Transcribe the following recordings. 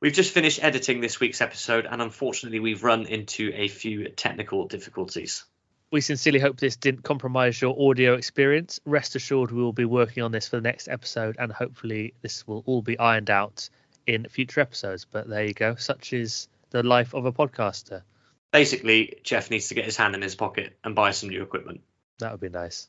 We've just finished editing this week's episode, and unfortunately we've run into a few technical difficulties. We sincerely hope this didn't compromise your audio experience. Rest assured we will be working on this for the next episode, and hopefully this will all be ironed out in future episodes. But there you go. Such is the life of a podcaster. Basically, Jeff needs to get his hand in his pocket and buy some new equipment. That would be nice.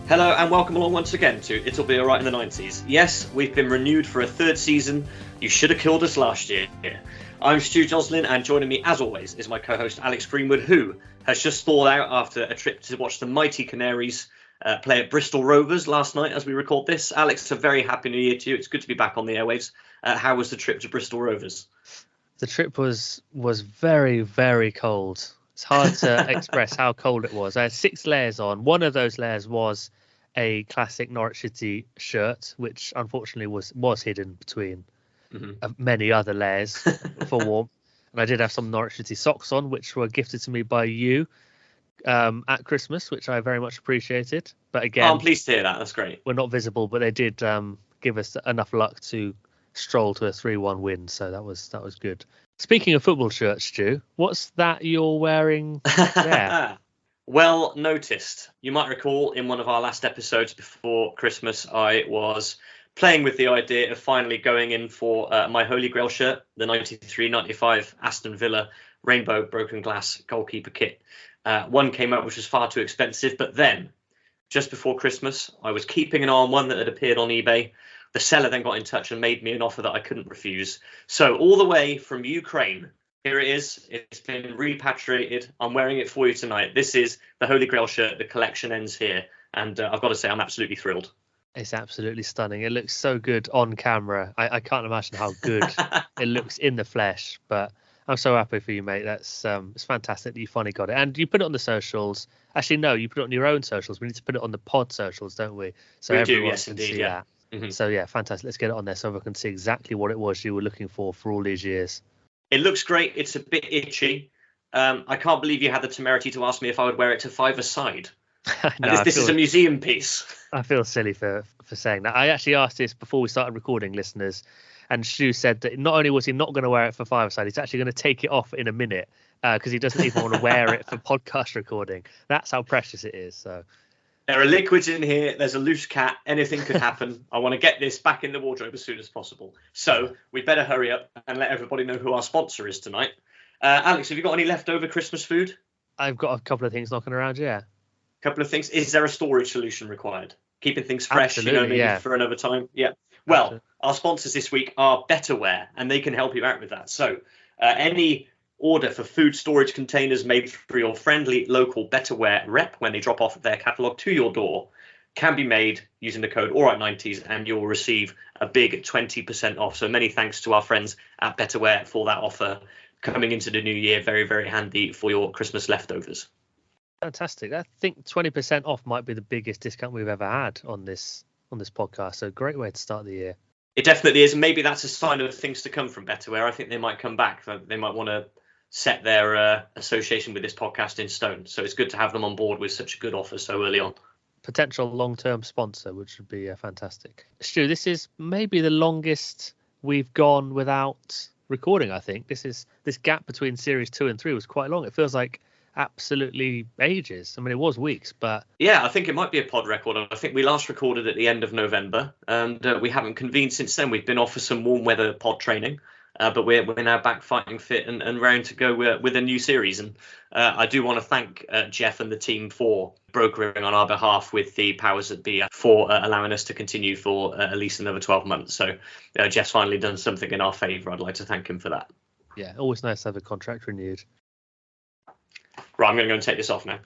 Hello and welcome along once again to It'll Be Alright in the 90s. Yes, we've been renewed for a third season. You should have killed us last year. I'm Stu Joslin, and joining me as always is my co-host Alex Greenwood, who has just thawed out after a trip to watch the mighty Canaries play at Bristol Rovers last night as we record this. Alex, a very happy new year to you. It's good to be back on the airwaves. How was the trip to Bristol Rovers? The trip was very, very cold. It's hard to express how cold it was. I had 6 layers on. One of those layers was a classic Norwich City shirt, which unfortunately was hidden between many other layers for warmth. And I did have some Norwich City socks on, which were gifted to me by you at Christmas, which I very much appreciated. But again, I'm pleased to hear that. That's great. We're not visible, but they did give us enough luck to stroll to a 3-1 win. So that was good. Speaking of football shirts, Stu, what's that you're wearing there? Well noticed. You might recall in one of our last episodes before Christmas, I was playing with the idea of finally going in for my Holy Grail shirt, the 93-95 Aston Villa rainbow broken glass goalkeeper kit. One came out which was far too expensive, but then just before Christmas, I was keeping an eye on one that had appeared on eBay. The seller then got in touch and made me an offer that I couldn't refuse. So all the way from Ukraine, here it is. It's been repatriated. I'm wearing it for you tonight. This is the Holy Grail shirt. The collection ends here. And I've got to say, I'm absolutely thrilled. It's absolutely stunning. It looks so good on camera. I can't imagine how good it looks in the flesh. But I'm so happy for you, mate. That's it's fantastic that you finally got it. And you put it on the socials. Actually, no, you put it on your own socials. We need to put it on the pod socials, don't we? So we everyone do, yes, can indeed, see yeah. that. Mm-hmm. So, yeah, fantastic. Let's get it on there so everyone can see exactly what it was you were looking for all these years. It looks great. It's a bit itchy. I can't believe you had the temerity to ask me if I would wear it to five-a-side. No, this is a museum piece. I feel silly for saying that. I actually asked this before we started recording, listeners, and Stu said that not only was he not going to wear it for five-a-side, he's actually going to take it off in a minute because he doesn't even want to wear it for podcast recording. That's how precious it is. So there are liquids in here. There's a loose cat. Anything could happen. I want to get this back in the wardrobe as soon as possible. So we better hurry up and let everybody know who our sponsor is tonight. Alex, have you got any leftover Christmas food? I've got a couple of things knocking around, yeah. Couple of things. Is there a storage solution required? Keeping things fresh, Absolutely, maybe for another time? Yeah. Well, Our sponsors this week are Betterware, and they can help you out with that. So any order for food storage containers made through your friendly local Betterware rep when they drop off their catalogue to your door can be made using the code ALRIGHT90s, and you'll receive a big 20% off. So many thanks to our friends at Betterware for that offer coming into the new year. Very, very handy for your Christmas leftovers. Fantastic. I think 20% off might be the biggest discount we've ever had on this podcast. So great way to start the year. It definitely is. And maybe that's a sign of things to come from Betterware. I think they might come back. They might want to set their association with this podcast in stone. So it's good to have them on board with such a good offer so early on. Potential long-term sponsor, which would be fantastic. Stu, this is maybe the longest we've gone without recording, I think. This gap between series 2 and 3 was quite long. It feels like absolutely ages. I mean, it was weeks, but yeah, I think it might be a pod record. I think we last recorded at the end of November, and we haven't convened since then. We've been off for some warm weather pod training, but we're now back fighting fit and round to go with a new series. And I do want to thank Jeff and the team for brokering on our behalf with the powers that be for allowing us to continue for at least another 12 months. So Jeff's finally done something in our favour. I'd like to thank him for that. Yeah, always nice to have a contract renewed. Right, I'm going to go and take this off now.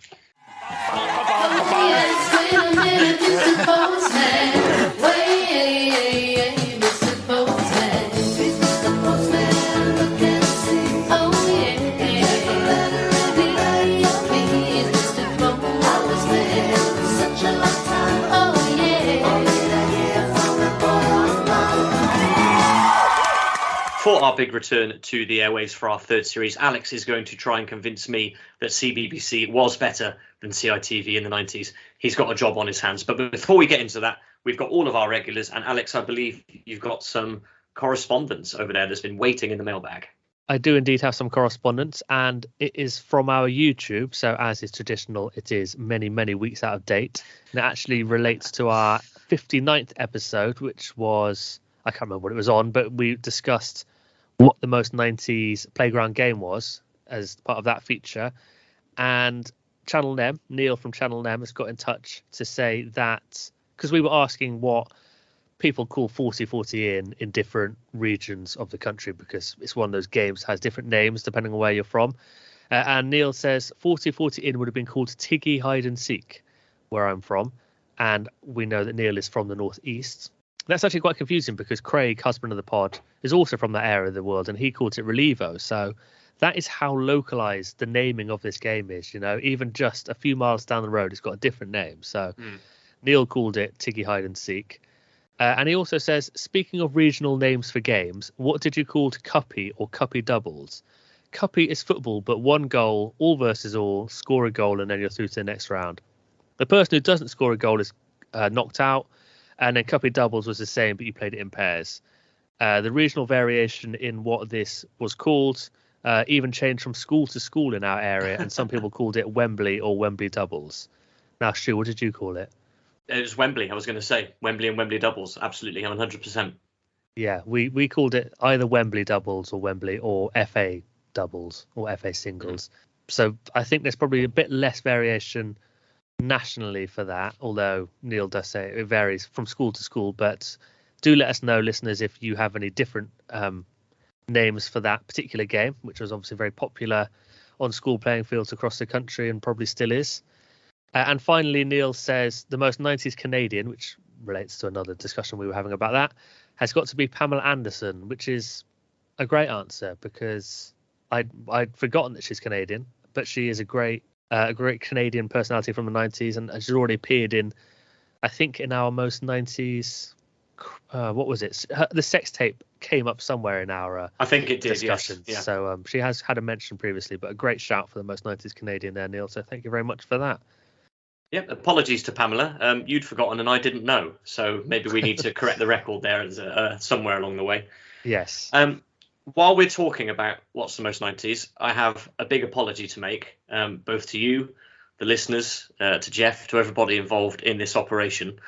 For our big return to the airwaves for our third series, Alex is going to try and convince me that CBBC was better than CITV in the 90s. He's got a job on his hands. But before we get into that, we've got all of our regulars. And Alex, I believe you've got some correspondence over there that's been waiting in the mailbag. I do indeed have some correspondence, and it is from our YouTube. So as is traditional, it is many, many weeks out of date. And it actually relates to our 59th episode, which was, I can't remember what it was on, but we discussed what the most 90s playground game was as part of that feature. And Channel Nem, Neil from Channel Nem, has got in touch to say that, because we were asking what people call 40-40 in different regions of the country, because it's one of those games that has different names depending on where you're from. And Neil says 40-40 in would have been called Tiggy Hide and Seek, where I'm from. And we know that Neil is from the northeast. That's actually quite confusing because Craig, husband of the pod, is also from that area of the world, and he called it Relievo. So that is how localized the naming of this game is. You know, even just a few miles down the road, it's got a different name. So Neil called it Tiggy Hide and Seek. And he also says, speaking of regional names for games, what did you call Cuppy or Cuppy doubles? Cuppy is football, but one goal, all versus all, score a goal, and then you're through to the next round. The person who doesn't score a goal is knocked out. And then Cuppy doubles was the same, but you played it in pairs. The regional variation in what this was called even changed from school to school in our area, and some people called it Wembley or Wembley doubles. Now, Stu, what did you call it? It was Wembley. I was going to say Wembley and Wembley doubles. Absolutely, I'm 100%. Yeah, we called it either Wembley doubles or Wembley or FA doubles or FA singles. So I think there's probably a bit less variation nationally for that, although Neil does say it varies from school to school. But do let us know, listeners, if you have any different names for that particular game, which was obviously very popular on school playing fields across the country and probably still is. And finally, Neil says the most 90s Canadian, which relates to another discussion we were having about that, has got to be Pamela Anderson, which is a great answer because I'd forgotten that she's Canadian, but she is a great Canadian personality from the 90s, and she's already appeared in, I think, in our most 90s. What was it? The sex tape came up somewhere in our I think it did, discussions. Yes. Yeah. So she has had a mention previously, but a great shout for the most 90s Canadian there, Neil. So thank you very much for that. Yeah, apologies to Pamela. You'd forgotten and I didn't know, so maybe we need to correct the record there as, somewhere along the way. Yes. While we're talking about what's the most 90s, I have a big apology to make, both to you, the listeners, to Jeff, to everybody involved in this operation.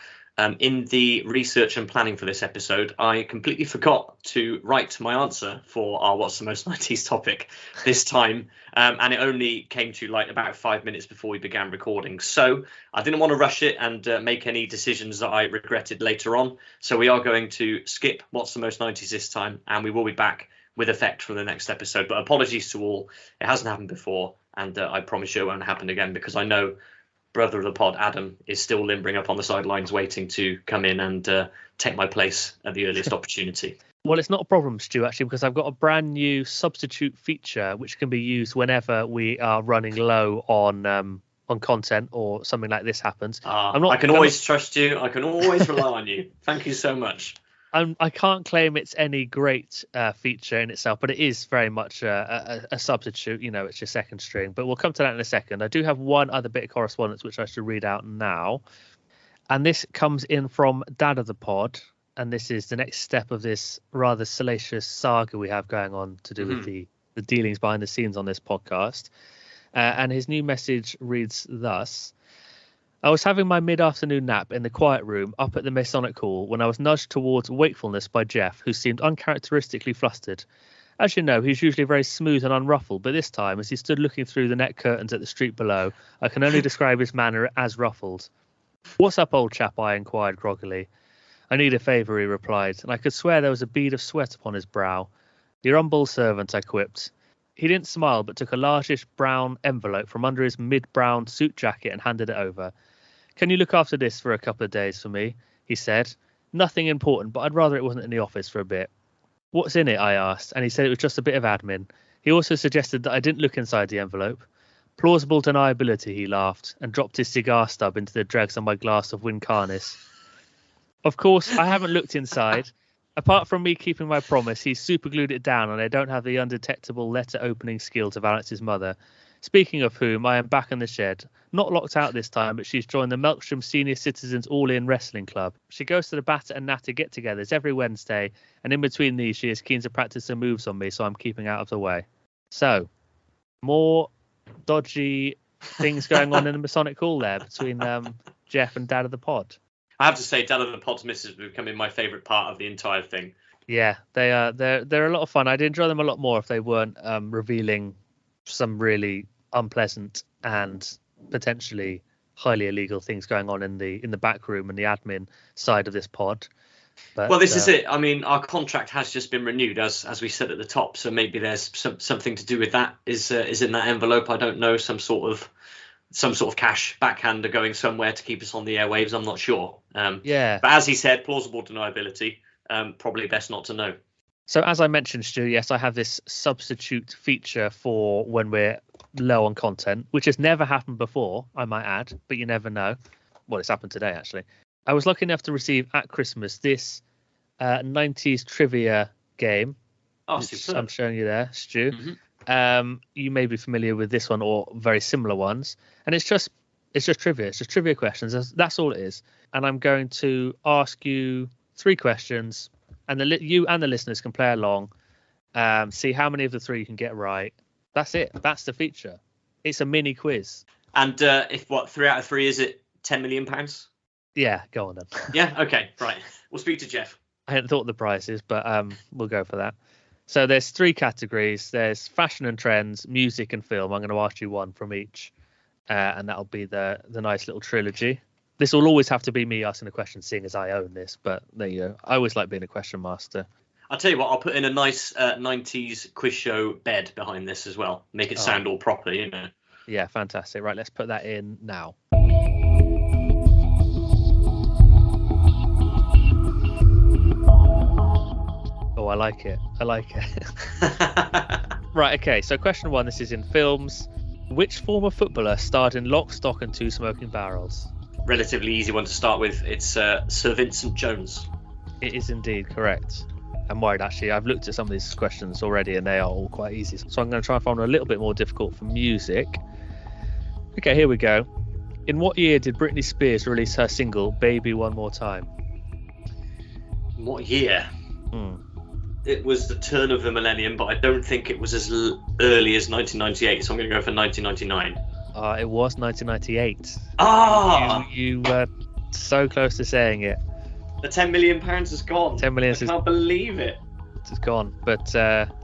In the research and planning for this episode, I completely forgot to write my answer for our What's the Most 90s topic this time. And it only came to like about 5 minutes before we began recording. So I didn't want to rush it and make any decisions that I regretted later on. So we are going to skip What's the Most 90s this time, and we will be back with effect from the next episode. But apologies to all. It hasn't happened before, and I promise you it won't happen again, because I know brother of the pod, Adam, is still limbering up on the sidelines waiting to come in and take my place at the earliest opportunity. Well, it's not a problem, Stu, actually, because I've got a brand new substitute feature which can be used whenever we are running low on content or something like this happens. I can always trust you. I can always rely on you. Thank you so much. I can't claim it's any great feature in itself, but it is very much a substitute. You know, it's your second string. But we'll come to that in a second. I do have one other bit of correspondence which I should read out now. And this comes in from Dad of the Pod. And this is the next step of this rather salacious saga we have going on to do with the dealings behind the scenes on this podcast. And his new message reads thus. I was having my mid-afternoon nap in the quiet room up at the Masonic Hall when I was nudged towards wakefulness by Jeff, who seemed uncharacteristically flustered. As you know, he's usually very smooth and unruffled, but this time, as he stood looking through the net curtains at the street below, I can only describe his manner as ruffled. What's up, old chap? I inquired groggily. I need a favour, he replied, and I could swear there was a bead of sweat upon his brow. Your humble servant, I quipped. He didn't smile, but took a largish brown envelope from under his mid-brown suit jacket and handed it over. Can you look after this for a couple of days for me? He said. Nothing important, but I'd rather it wasn't in the office for a bit. What's in it? I asked, and he said it was just a bit of admin. He also suggested that I didn't look inside the envelope. Plausible deniability, he laughed, and dropped his cigar stub into the dregs on my glass of Wincarnis. Of course, I haven't looked inside, Apart from me keeping my promise, he's super glued it down, and I don't have the undetectable letter opening skill to Alex's mother. Speaking of whom, I am back in the shed. Not locked out this time, but she's joined the Melksham Senior Citizens All-In Wrestling Club. She goes to the Batter and Natter get-togethers every Wednesday, and in between these, she is keen to practice some moves on me, so I'm keeping out of the way. So, more dodgy things going on in the Masonic Hall there between Jeff and Dad of the Pod. I have to say, Dad of the Pod's missus is becoming my favourite part of the entire thing. Yeah, they are. They're a lot of fun. I'd enjoy them a lot more if they weren't revealing some really unpleasant and potentially highly illegal things going on in the back room and the admin side of this pod. But, well, this is it. I mean, our contract has just been renewed, as we said at the top. So maybe there's something to do with that. Is in that envelope? I don't know. Some sort of cash backhander going somewhere to keep us on the airwaves. I'm not sure. Yeah. But as he said, plausible deniability. Probably best not to know. So as I mentioned, Stu, yes, I have this substitute feature for when we're low on content, which has never happened before, I might add, but you never know. Well, it's happened today, actually. I was lucky enough to receive at Christmas this 90s trivia game. Oh, superb. I'm showing you there, Stu. Mm-hmm. You may be familiar with this one or very similar ones. And it's just trivia. It's just trivia questions. That's all it is. And I'm going to ask you 3 questions. And you and the listeners can play along, see how many of the 3 you can get right. That's it. That's the feature. It's a mini quiz. And if 3 out of 3 is it £10 million? Yeah, go on then. Yeah. Okay. Right. We'll speak to Jeff. I hadn't thought of the prices, but we'll go for that. So there's 3 categories. There's fashion and trends, music and film. I'm going to ask you one from each, and that'll be the nice little trilogy. This will always have to be me asking a question, seeing as I own this. But there you go. I always like being a question master. I'll tell you what. I'll put in a nice 90s quiz show bed behind this as well. Make it sound all proper, you know. Yeah, fantastic. Right, let's put that in now. Oh, I like it. Right, okay. So question 1. This is in films. Which former footballer starred in Lock, Stock and Two Smoking Barrels? Relatively easy one to start with. It's Sir Vincent Jones. It is indeed correct. I'm worried, actually. I've looked at some of these questions already and they are all quite easy. So I'm going to try and find one a little bit more difficult for music. Okay, here we go. In what year did Britney Spears release her single Baby One More Time? What year? It was the turn of the millennium, but I don't think it was as early as 1998, so I'm going to go for 1999. It was 1998. You were so close to saying it. The £10 million has gone. 10 million. I can't believe it. It's gone, but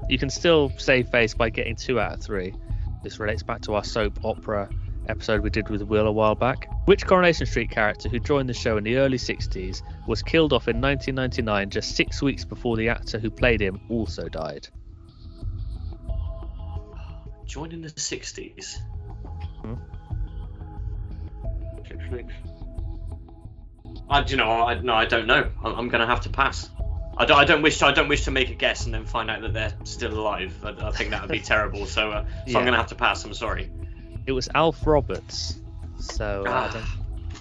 you can still save face by getting 2 out of 3. This relates back to our soap opera episode we did with Will a while back. Which Coronation Street character who joined the show in the early 60s was killed off in 1999, just 6 weeks before the actor who played him also died? Joined in the 60s? I don't know. I'm going to have to pass. I don't wish to make a guess and then find out that they're still alive. I think that would be terrible. So I'm going to have to pass. I'm sorry. It was Alf Roberts. So I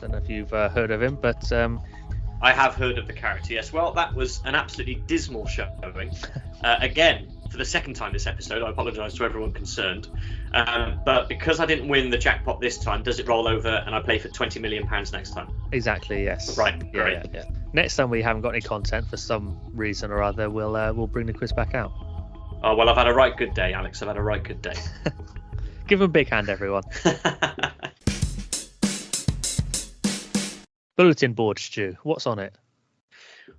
don't know if you've heard of him, but I have heard of the character. Yes. Well, that was an absolutely dismal showing. Again, for the second time this episode, I apologise to everyone concerned. But because I didn't win the jackpot this time, does it roll over and I play for £20 million next time? Exactly, yes. Right, great. Yeah. Next time we haven't got any content for some reason or other, we'll bring the quiz back out. Oh, well, I've had a right good day, Alex. I've had a right good day. Give him a big hand, everyone. Bulletin board, Stu. What's on it?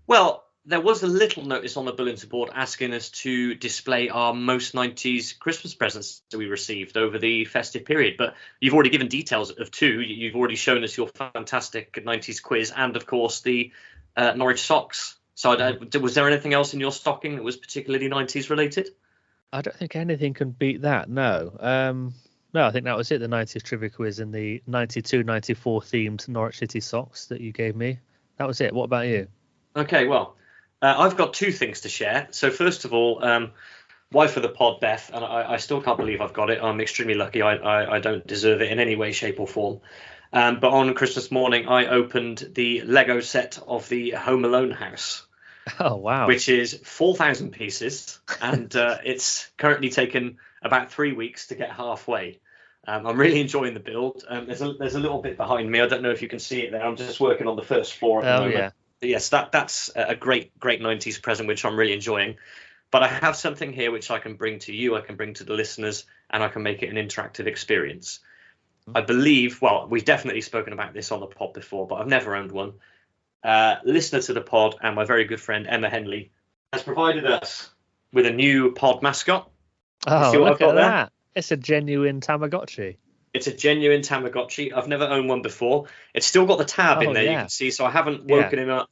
Well, there was a little notice on the bulletin board asking us to display our most 90s Christmas presents that we received over the festive period. But you've already given details of 2. You've already shown us your fantastic 90s quiz and, of course, the Norwich socks. So was there anything else in your stocking that was particularly 90s related? I don't think anything can beat that, no. No, I think that was it, the 90s trivia quiz and the 92-94 themed Norwich City socks that you gave me. That was it. What about you? Okay, well, I've got 2 things to share. So first of all, wife of the pod, Beth, and I still can't believe I've got it. I'm extremely lucky. I don't deserve it in any way, shape or form. But on Christmas morning, I opened the Lego set of the Home Alone house. Oh, wow. which is 4,000 pieces, and it's currently taken about 3 weeks to get halfway. I'm really enjoying the build. There's a little bit behind me. I don't know if you can see it there. I'm just working on the first floor at the Oh, moment. yeah. But yes, that's a great 90s present, which I'm really enjoying. But I have something here which I can bring to you, I can bring to the listeners, and I can make it an interactive experience. I believe, well, we've definitely spoken about this on the pod before, but I've never owned one. Listener to the pod and my very good friend Emma Henley has provided us with a new pod mascot. Oh, see what look I've got at there? that. It's a genuine Tamagotchi. It's a genuine Tamagotchi. I've never owned one before. It's still got the tab in Oh, there, you yeah. can see, so I haven't Yeah. woken him up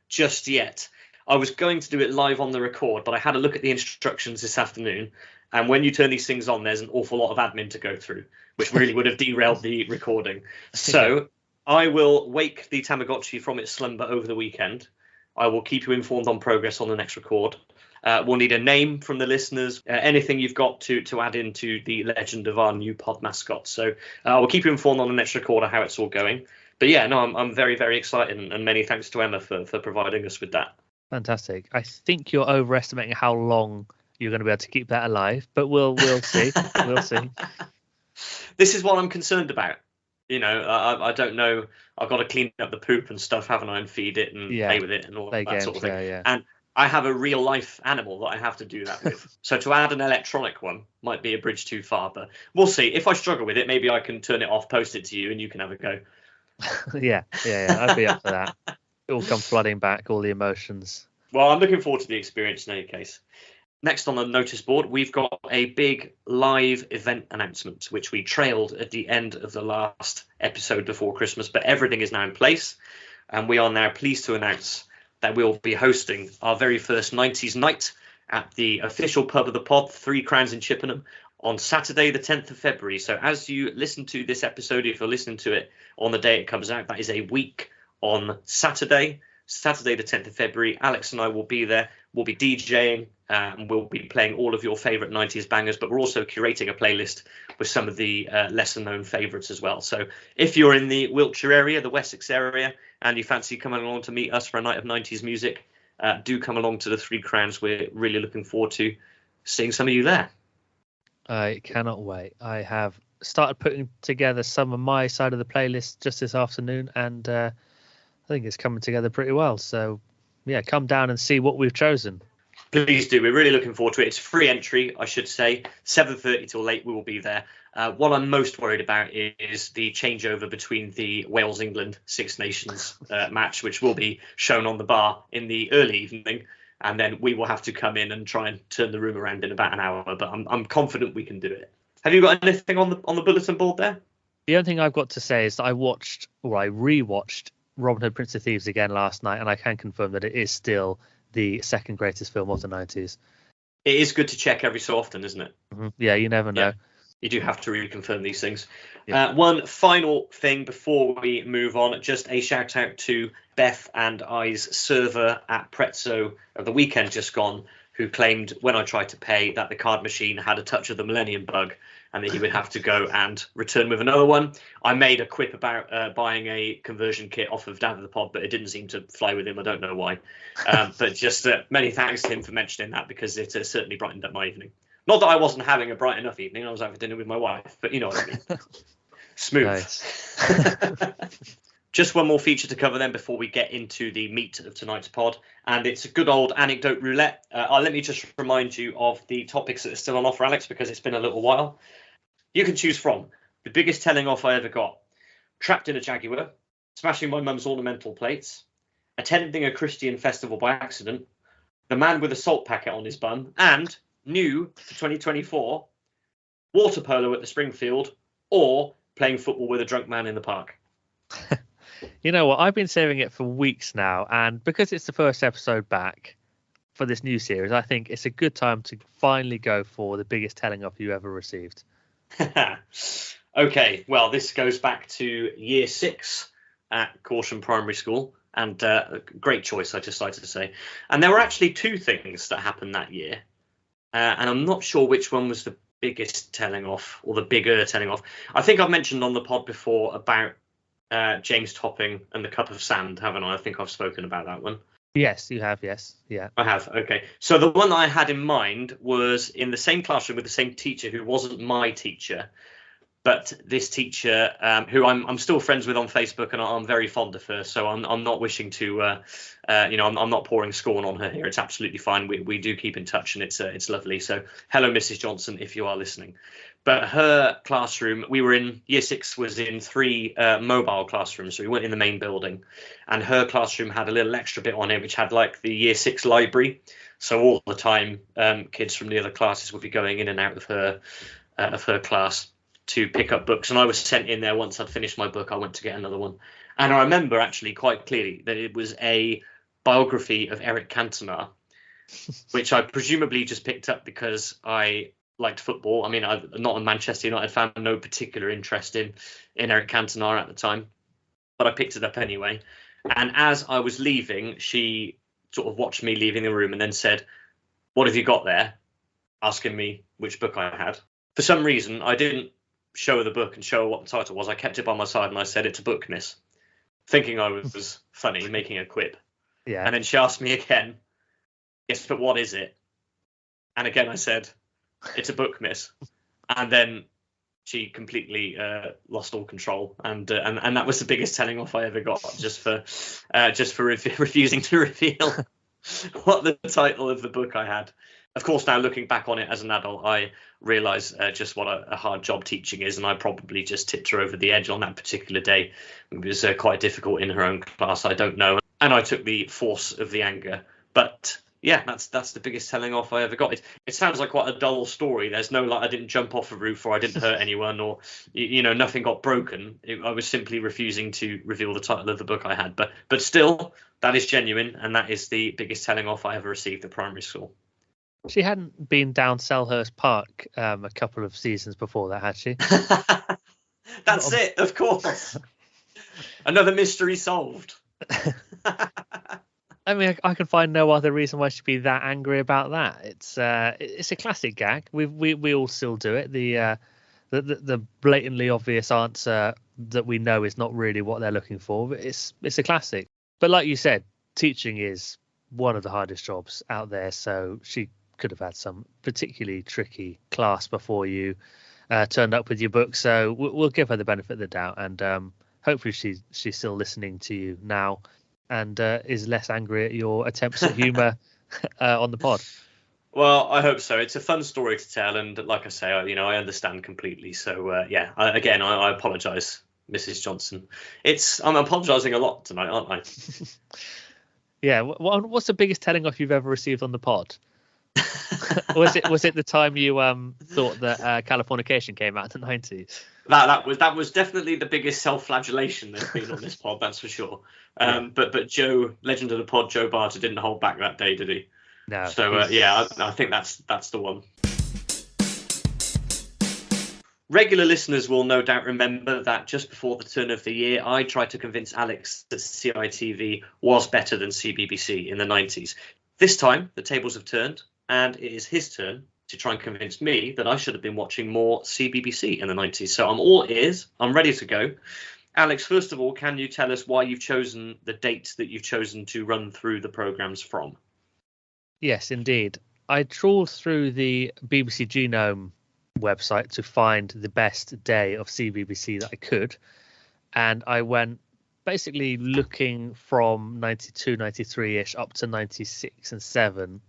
just yet. I was going to do it live on the record, but I had a look at the instructions this afternoon, and when you turn these things on, there's an awful lot of admin to go through, which really would have derailed the recording. So I will wake the Tamagotchi from its slumber over the weekend. I will keep you informed on progress on the next record. We'll need a name from the listeners, anything you've got to add into the legend of our new pod mascot. So we'll keep you informed on the next record of how it's all going. But yeah, no, I'm very, very excited, and many thanks to Emma for providing us with that. Fantastic. I think you're overestimating how long you're going to be able to keep that alive, but we'll see. We'll see. This is what I'm concerned about. You know, I don't know. I've got to clean up the poop and stuff, haven't I, and feed it and play with it and all that sort of thing. Yeah. And I have a real life animal that I have to do that with. So to add an electronic one might be a bridge too far, but we'll see. If I struggle with it, maybe I can turn it off, post it to you, and you can have a go. yeah. I'd be up for that. It will come flooding back, all the emotions. Well, I'm looking forward to the experience in any case. Next on the notice board, we've got a big live event announcement, which we trailed at the end of the last episode before Christmas, but everything is now in place. And we are now pleased to announce that we'll be hosting our very first 90s night at the official pub of the pod, 3 Crowns in Chippenham, on Saturday, the 10th of February. So as you listen to this episode, if you're listening to it on the day it comes out, that is a week on Saturday, the 10th of February. Alex and I will be there. We'll be DJing, and we'll be playing all of your favourite 90s bangers, but we're also curating a playlist with some of the lesser known favourites as well. So if you're in the Wiltshire area, the Wessex area, and you fancy coming along to meet us for a night of 90s music, do come along to the 3 Crowns. We're really looking forward to seeing some of you there. I cannot wait. I have started putting together some of my side of the playlist just this afternoon, and I think it's coming together pretty well. So, yeah, come down and see what we've chosen. Please do. We're really looking forward to it. It's free entry, I should say. 7:30 till late, we will be there. What I'm most worried about is the changeover between the Wales-England Six Nations match, which will be shown on the bar in the early evening. And then we will have to come in and try and turn the room around in about an hour. But I'm confident we can do it. Have you got anything on the bulletin board there? The only thing I've got to say is that I rewatched Robin Hood, Prince of Thieves again last night, and I can confirm that it is still the second greatest film of the 90s. It is good to check every so often, isn't it? Mm-hmm. Yeah, you never know. Yeah, you do have to reconfirm these things. Yeah. One final thing before we move on, just a shout out to Beth and I's server at Prezzo of the weekend just gone, who claimed when I tried to pay that the card machine had a touch of the Millennium Bug and that he would have to go and return with another one. I made a quip about buying a conversion kit off of Dad of the Pod, but it didn't seem to fly with him. I don't know why. But just many thanks to him for mentioning that, because it certainly brightened up my evening. Not that I wasn't having a bright enough evening. I was having dinner with my wife, but you know what I mean. Smooth. Nice. Just one more feature to cover then before we get into the meat of tonight's pod, and it's a good old anecdote roulette. Let me just remind you of the topics that are still on offer, Alex, because it's been a little while. You can choose from the biggest telling off I ever got, trapped in a Jaguar, smashing my mum's ornamental plates, attending a Christian festival by accident, the man with a salt packet on his bum, and new for 2024, water polo at the Springfield, or playing football with a drunk man in the park. You know what? I've been saving it for weeks now, and because it's the first episode back for this new series, I think it's a good time to finally go for the biggest telling off you ever received. Okay, well, this goes back to year 6 at Caution Primary School, and great choice, I just like to say. And there were actually 2 things that happened that year, and I'm not sure which one was the biggest telling off or the bigger telling off. I think I've mentioned on the pod before about James Topping and the Cup of Sand, haven't I? I think I've spoken about that one. Yes, you have. Yes, yeah. I have. Okay. So the one that I had in mind was in the same classroom with the same teacher who wasn't my teacher, but this teacher, who I'm still friends with on Facebook, and I'm very fond of her. So I'm not wishing to, I'm not pouring scorn on her here. It's absolutely fine. We do keep in touch, and it's lovely. So hello, Mrs. Johnson, if you are listening. But her classroom, we were in year 6, was in 3 mobile classrooms, so we weren't in the main building. And her classroom had a little extra bit on it, which had like the year 6 library. So all the time, kids from the other classes would be going in and out of her class to pick up books, and I was sent in there once I'd finished my book. I went to get another one, and I remember actually quite clearly that it was a biography of Eric Cantona, which I presumably just picked up because I liked football. I mean, I'm not a Manchester United fan, no particular interest in Eric Cantona at the time, but I picked it up anyway. And as I was leaving, she sort of watched me leaving the room and then said, "What have you got there?" asking me which book I had. For some reason, I didn't show her the book and show her what the title was. I kept it by my side and I said, "It's a book, miss," thinking I was funny, making a quip. Yeah. And then she asked me again, "Yes, but what is it?" And again I said, "It's a book, miss." And then she completely lost all control, and that was the biggest telling off I ever got, just for refusing to reveal what the title of the book I had. Of course, now looking back on it as an adult, I realise just what a hard job teaching is, and I probably just tipped her over the edge on that particular day. It was quite difficult in her own class, I don't know, and I took the force of the anger. But yeah, that's the biggest telling off I ever got. It sounds like quite a dull story. There's no like I didn't jump off a roof or I didn't hurt anyone or nothing got broken. I was simply refusing to reveal the title of the book I had. But still, that is genuine, and that is the biggest telling off I ever received at primary school. She hadn't been down Selhurst Park a couple of seasons before that, had she? That's it, of course. Another mystery solved. I mean, I can find no other reason why she'd be that angry about that. It's a classic gag. We all still do it. The blatantly obvious answer that we know is not really what they're looking for, but it's a classic. But like you said, teaching is one of the hardest jobs out there, so she could have had some particularly tricky class before you turned up with your book. So we'll give her the benefit of the doubt, and hopefully she's still listening to you now and is less angry at your attempts at humour on the pod. Well, I hope so. It's a fun story to tell, and like I say, I understand completely. So I apologise, Mrs. Johnson. I'm apologising a lot tonight, aren't I? Yeah. What's the biggest telling off you've ever received on the pod? was it the time you thought that Californication came out in the 90s? That was definitely the biggest self-flagellation there's been on this pod, that's for sure. But Joe, legend of the pod, Joe Barter, didn't hold back that day, did he? No. So I think that's the one. Regular listeners will no doubt remember that just before the turn of the year, I tried to convince Alex that CITV was better than CBBC in the 90s. This time, the tables have turned, and it is his turn to try and convince me that I should have been watching more CBBC in the 90s. So I'm all ears. I'm ready to go. Alex, first of all, can you tell us why you've chosen the date that you've chosen to run through the programmes from? Yes, indeed. I trawled through the BBC Genome website to find the best day of CBBC that I could. And I went basically looking from 92, 93-ish up to 96 and 7.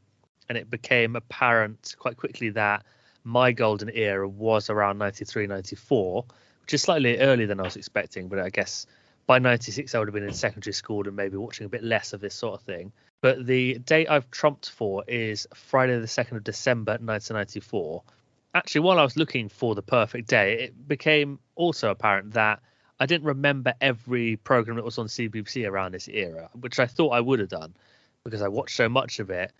And it became apparent quite quickly that my golden era was around 93, 94, which is slightly earlier than I was expecting. But I guess by 96, I would have been in secondary school and maybe watching a bit less of this sort of thing. But the date I've trumped for is Friday the 2nd of December, 1994. Actually, while I was looking for the perfect day, it became also apparent that I didn't remember every program that was on CBBC around this era, which I thought I would have done because I watched so much of it.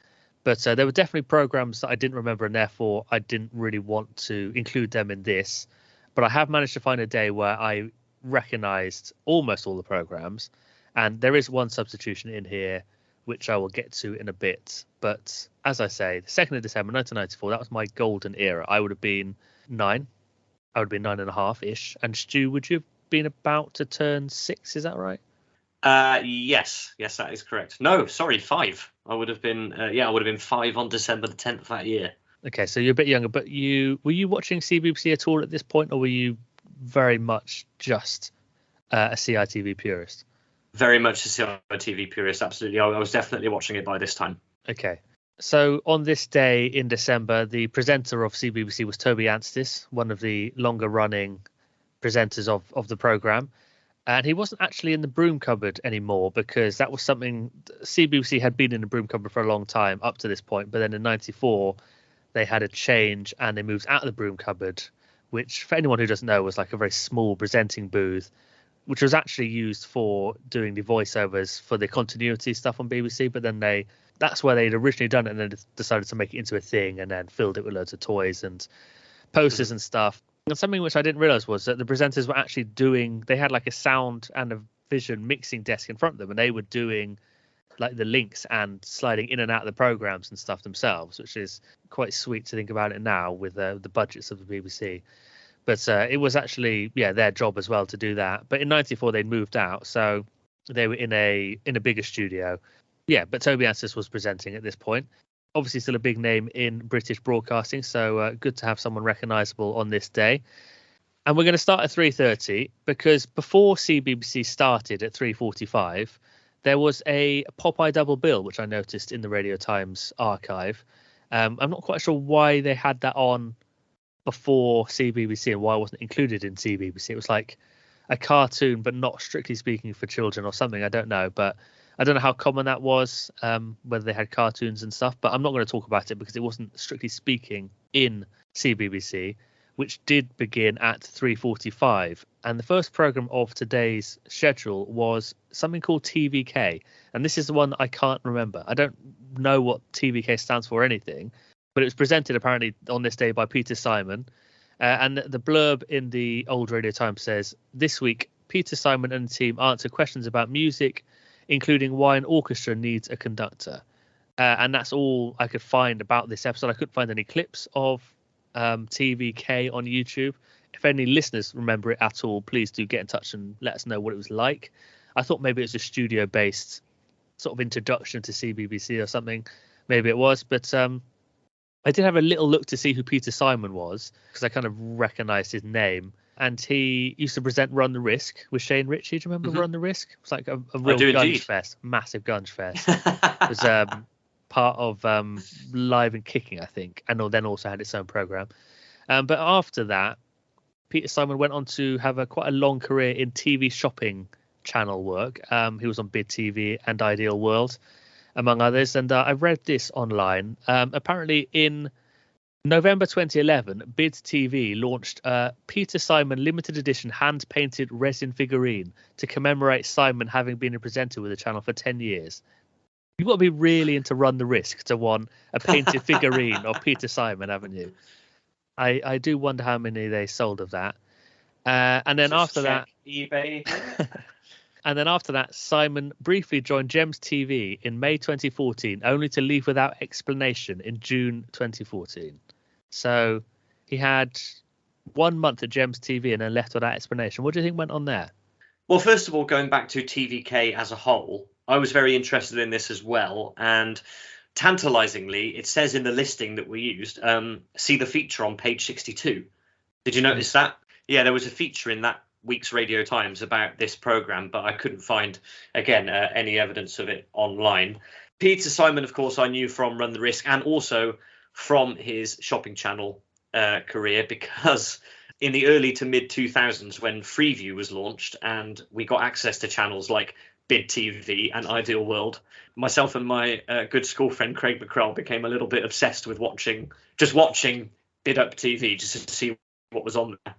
But there were definitely programs that I didn't remember, and therefore I didn't really want to include them in this. But I have managed to find a day where I recognised almost all the programs, and there is one substitution in here, which I will get to in a bit. But as I say, the 2nd of December 1994, that was my golden era. I would have been 9. I would have been 9.5-ish. And Stu, would you have been about to turn 6? Is that right? Yes, that is correct. No, sorry, 5. I would have been, I would have been 5 on December the 10th that year. Okay, so you're a bit younger, but were you watching CBBC at all at this point, or were you very much just a CITV purist? Very much a CITV purist, absolutely. I was definitely watching it by this time. Okay. So on this day in December, the presenter of CBBC was Toby Anstis, one of the longer running presenters of the programme. And he wasn't actually in the broom cupboard anymore, because that was something CBBC had been in the broom cupboard for a long time up to this point. But then in '94, they had a change and they moved out of the broom cupboard, which for anyone who doesn't know was like a very small presenting booth, which was actually used for doing the voiceovers for the continuity stuff on BBC. But then that's where they'd originally done it, and then decided to make it into a thing and then filled it with loads of toys and posters and stuff. And something which I didn't realize was that the presenters were actually they had like a sound and a vision mixing desk in front of them, and they were doing like the links and sliding in and out of the programs and stuff themselves, which is quite sweet to think about it now with the budgets of the BBC. But it was actually, their job as well to do that. But in '94 they'd moved out, so they were in a bigger studio. Yeah, but Toby Anstis was presenting at this point. Obviously still a big name in British broadcasting, so good to have someone recognisable on this day. And we're going to start at 3:30, because before CBBC started at 3:45, there was a Popeye double bill, which I noticed in the Radio Times archive. I'm not quite sure why they had that on before CBBC and why it wasn't included in CBBC. It was like a cartoon, but not strictly speaking for children or something. I don't know, but I don't know how common that was, whether they had cartoons and stuff, but I'm not going to talk about it because it wasn't strictly speaking in CBBC, which did begin at 3:45. And the first programme of today's schedule was something called TVK. And this is the one that I can't remember. I don't know what TVK stands for or anything, but it was presented apparently on this day by Peter Simon. And the blurb in the old Radio Times says, "This week, Peter Simon and the team answer questions about music, including why an orchestra needs a conductor." And that's all I could find about this episode. I couldn't find any clips of TVK on YouTube. If any listeners remember it at all, please do get in touch and let us know what it was like. I thought maybe it was a studio-based sort of introduction to CBBC or something. Maybe it was, but I did have a little look to see who Peter Simon was, because I kind of recognised his name. And he used to present Run the Risk with Shane Ritchie. Do you remember Run the Risk? It was like a real Gunge fest, massive Gunge fest. It was part of Live and Kicking, I think, and then also had its own programme. But after that, Peter Simon went on to have quite a long career in TV shopping channel work. He was on Bid TV and Ideal World, among others. And I read this online. Apparently in November 2011, Bid TV launched a Peter Simon limited edition hand-painted resin figurine to commemorate Simon having been a presenter with the channel for 10 years. You've got to be really into Run the Risk to want a painted figurine of Peter Simon, haven't you? I do wonder how many they sold of that. And then after that, eBay. And then after that, Simon briefly joined Gems TV in May 2014, only to leave without explanation in June 2014. So he had 1 month at Gems TV and then left without explanation. What do you think went on there? Well, first of all, going back to TVK as a whole, I was very interested in this as well. And tantalizingly, it says in the listing that we used, see the feature on page 62. Did you notice that? Yeah, there was a feature in that week's Radio Times about this programme, but I couldn't find, again, any evidence of it online. Peter Simon, of course, I knew from Run the Risk and also from his shopping channel career, because in the early to mid 2000s, when Freeview was launched and we got access to channels like Bid TV and Ideal World, myself and my good school friend Craig McCrell became a little bit obsessed with watching Bid Up TV just to see what was on there.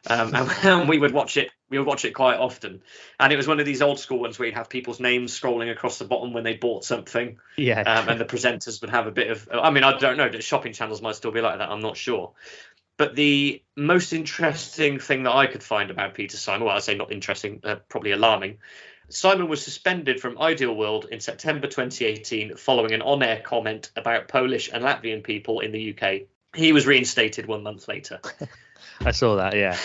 And we would watch it quite often, and it was one of these old school ones where you'd have people's names scrolling across the bottom when they bought something, and the presenters would have a bit of, I mean, I don't know, shopping channels might still be like that, I'm not sure. But the most interesting thing that I could find about Peter Simon, well, I say not interesting, probably alarming, Simon was suspended from Ideal World in September 2018 following an on-air comment about Polish and Latvian people in the UK. He was reinstated 1 month later. I saw that, yeah.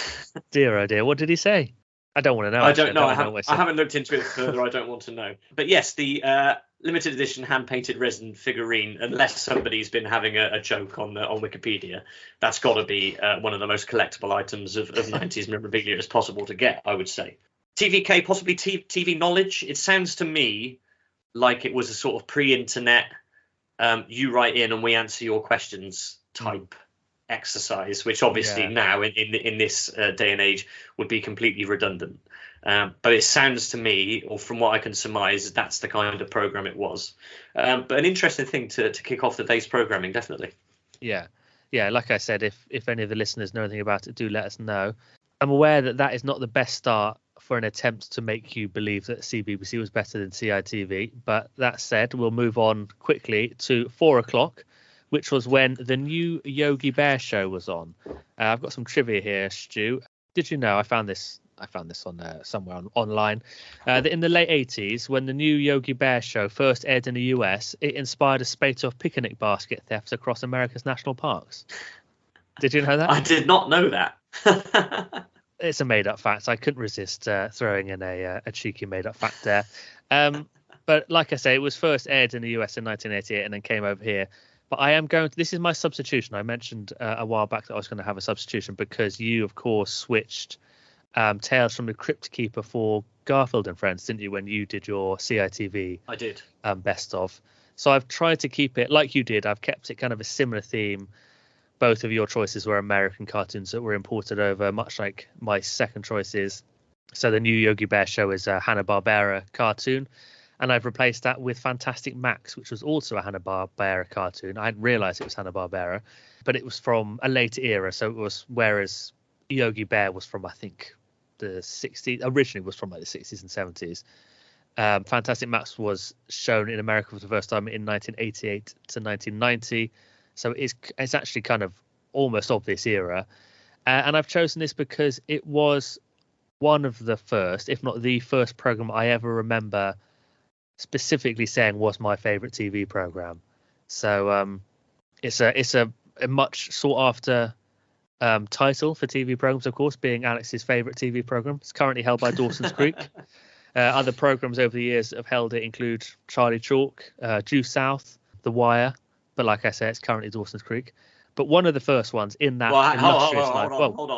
Dear, oh dear. What did he say? I don't want to know. I Actually. don't know. I I haven't looked into it further. I don't want to know. But yes, the limited edition hand-painted resin figurine, unless somebody's been having a joke on Wikipedia, that's got to be one of the most collectible items of 90s memorabilia as possible to get, I would say. TVK, possibly TV knowledge. It sounds to me like it was a sort of pre-internet, you write in and we answer your questions type exercise, which obviously now in this day and age would be completely redundant. But it sounds to me, or from what I can surmise, that's the kind of program it was. But an interesting thing to kick off the day's programming, definitely. Yeah. Like I said, if any of the listeners know anything about it, do let us know. I'm aware that is not the best start for an attempt to make you believe that CBBC was better than CITV. But that said, we'll move on quickly to 4 o'clock, which was when the new Yogi Bear show was on. I've got some trivia here, Stu. Did you know, I found this on somewhere online, that in the late 80s, when the new Yogi Bear show first aired in the US, it inspired a spate of picnic basket thefts across America's national parks. Did you know that? I did not know that. It's a made-up fact. I couldn't resist throwing in a cheeky made-up fact there. But like I say, it was first aired in the US in 1988 and then came over here. But I am going to, this is my substitution. I mentioned a while back that I was going to have a substitution because you, of course, switched Tales from the Crypt Keeper for Garfield and Friends, didn't you, when you did your CITV? I did. Best of. So I've tried to keep it like you did. I've kept it kind of a similar theme. Both of your choices were American cartoons that were imported over, much like my second choice is. So the new Yogi Bear show is a Hanna-Barbera cartoon. And I've replaced that with Fantastic Max, which was also a Hanna-Barbera cartoon. I hadn't realised it was Hanna-Barbera, but it was from a later era. So it was, whereas Yogi Bear was from, I think, the 60s, originally was from like the 60s and 70s. Fantastic Max was shown in America for the first time in 1988 to 1990. So it's actually kind of almost of this era. And I've chosen this because it was one of the first, if not the first program I ever remember specifically saying was my favorite TV program. So it's a much sought after title for TV programs, of course, being Alex's favorite TV program. It's currently held by Dawson's Creek. Other programs over the years that have held it include Charlie Chalk, Due South, The Wire. But like I say, it's currently Dawson's Creek. But one of the first ones in that illustrious life. Hold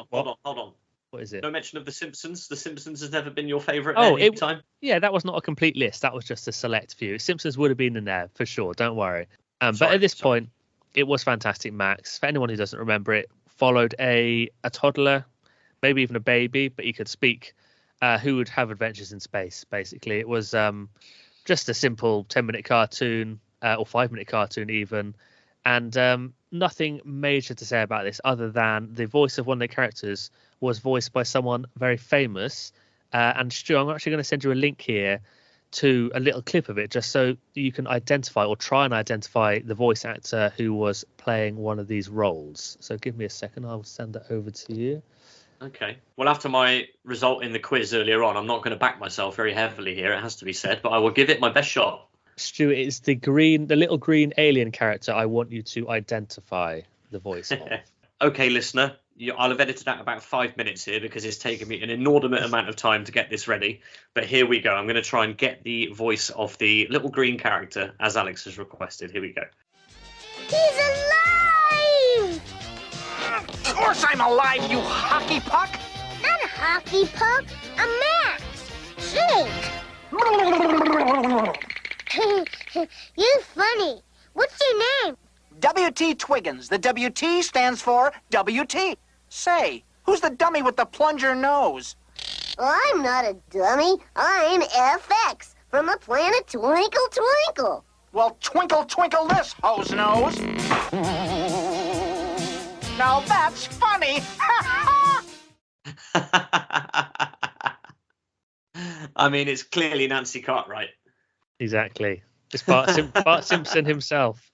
on. What is it? No mention of The Simpsons. The Simpsons has never been your favourite time? Yeah, that was not a complete list. That was just a select few. Simpsons would have been in there for sure. Don't worry. But at this point, it was Fantastic Max. For anyone who doesn't remember it, followed a toddler, maybe even a baby, but he could speak, who would have adventures in space, basically. It was just a simple 10-minute cartoon, or 5-minute cartoon even, and nothing major to say about this other than the voice of one of the characters was voiced by someone very famous. And Stu, I'm actually going to send you a link here to a little clip of it just so you can identify or try and identify the voice actor who was playing one of these roles. So give me a second. I will send that over to you. Okay. Well, after my result in the quiz earlier on, I'm not going to back myself very heavily here, it has to be said, but I will give it my best shot. Stu, it's the little green alien character I want you to identify the voice of. Okay, listener, I'll have edited out about 5 minutes here because it's taken me an inordinate amount of time to get this ready. But here we go. I'm going to try and get the voice of the little green character as Alex has requested. Here we go. He's alive! Of course I'm alive, you hockey puck! Not a hockey puck, a mast. Shake! You're funny. What's your name? W.T. Twiggins. The W.T. stands for W.T. Say, who's the dummy with the plunger nose? I'm not a dummy. I'm FX from the planet Twinkle Twinkle. Well, twinkle, twinkle this, hose nose. Now that's funny. I mean, it's clearly Nancy Cartwright. Exactly. It's Bart Simpson himself.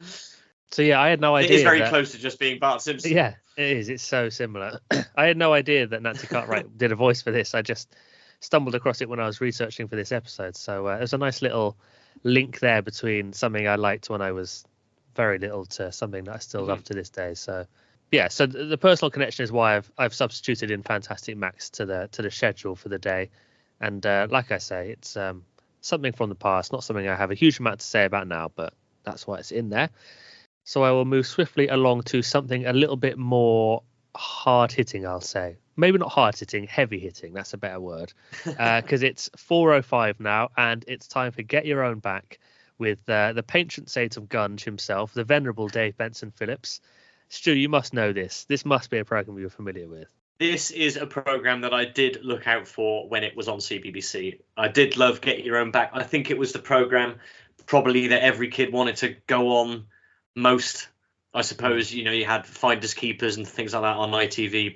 So yeah, I had no idea. It is very close to just being Bart Simpson. Yeah, it is. It's so similar. I had no idea that Nancy Cartwright did a voice for this. I just stumbled across it when I was researching for this episode. So there's a nice little link there between something I liked when I was very little to something that I still love to this day. So yeah, so the personal connection is why I've substituted in Fantastic Max to the schedule for the day, and like I say, it's something from the past, not something I have a huge amount to say about now, but that's why it's in there. So I will move swiftly along to something a little bit more hard hitting, I'll say. Maybe not hard hitting, heavy hitting. That's a better word, because it's 4:05 now, and it's time for Get Your Own Back with the patron saint of Gunge himself, the venerable Dave Benson Phillips. Stu, you must know this. This must be a program you're familiar with. This is a program that I did look out for when it was on CBBC. I did love Get Your Own Back. I think it was the program probably that every kid wanted to go on most. I suppose, you had Finders Keepers and things like that on ITV,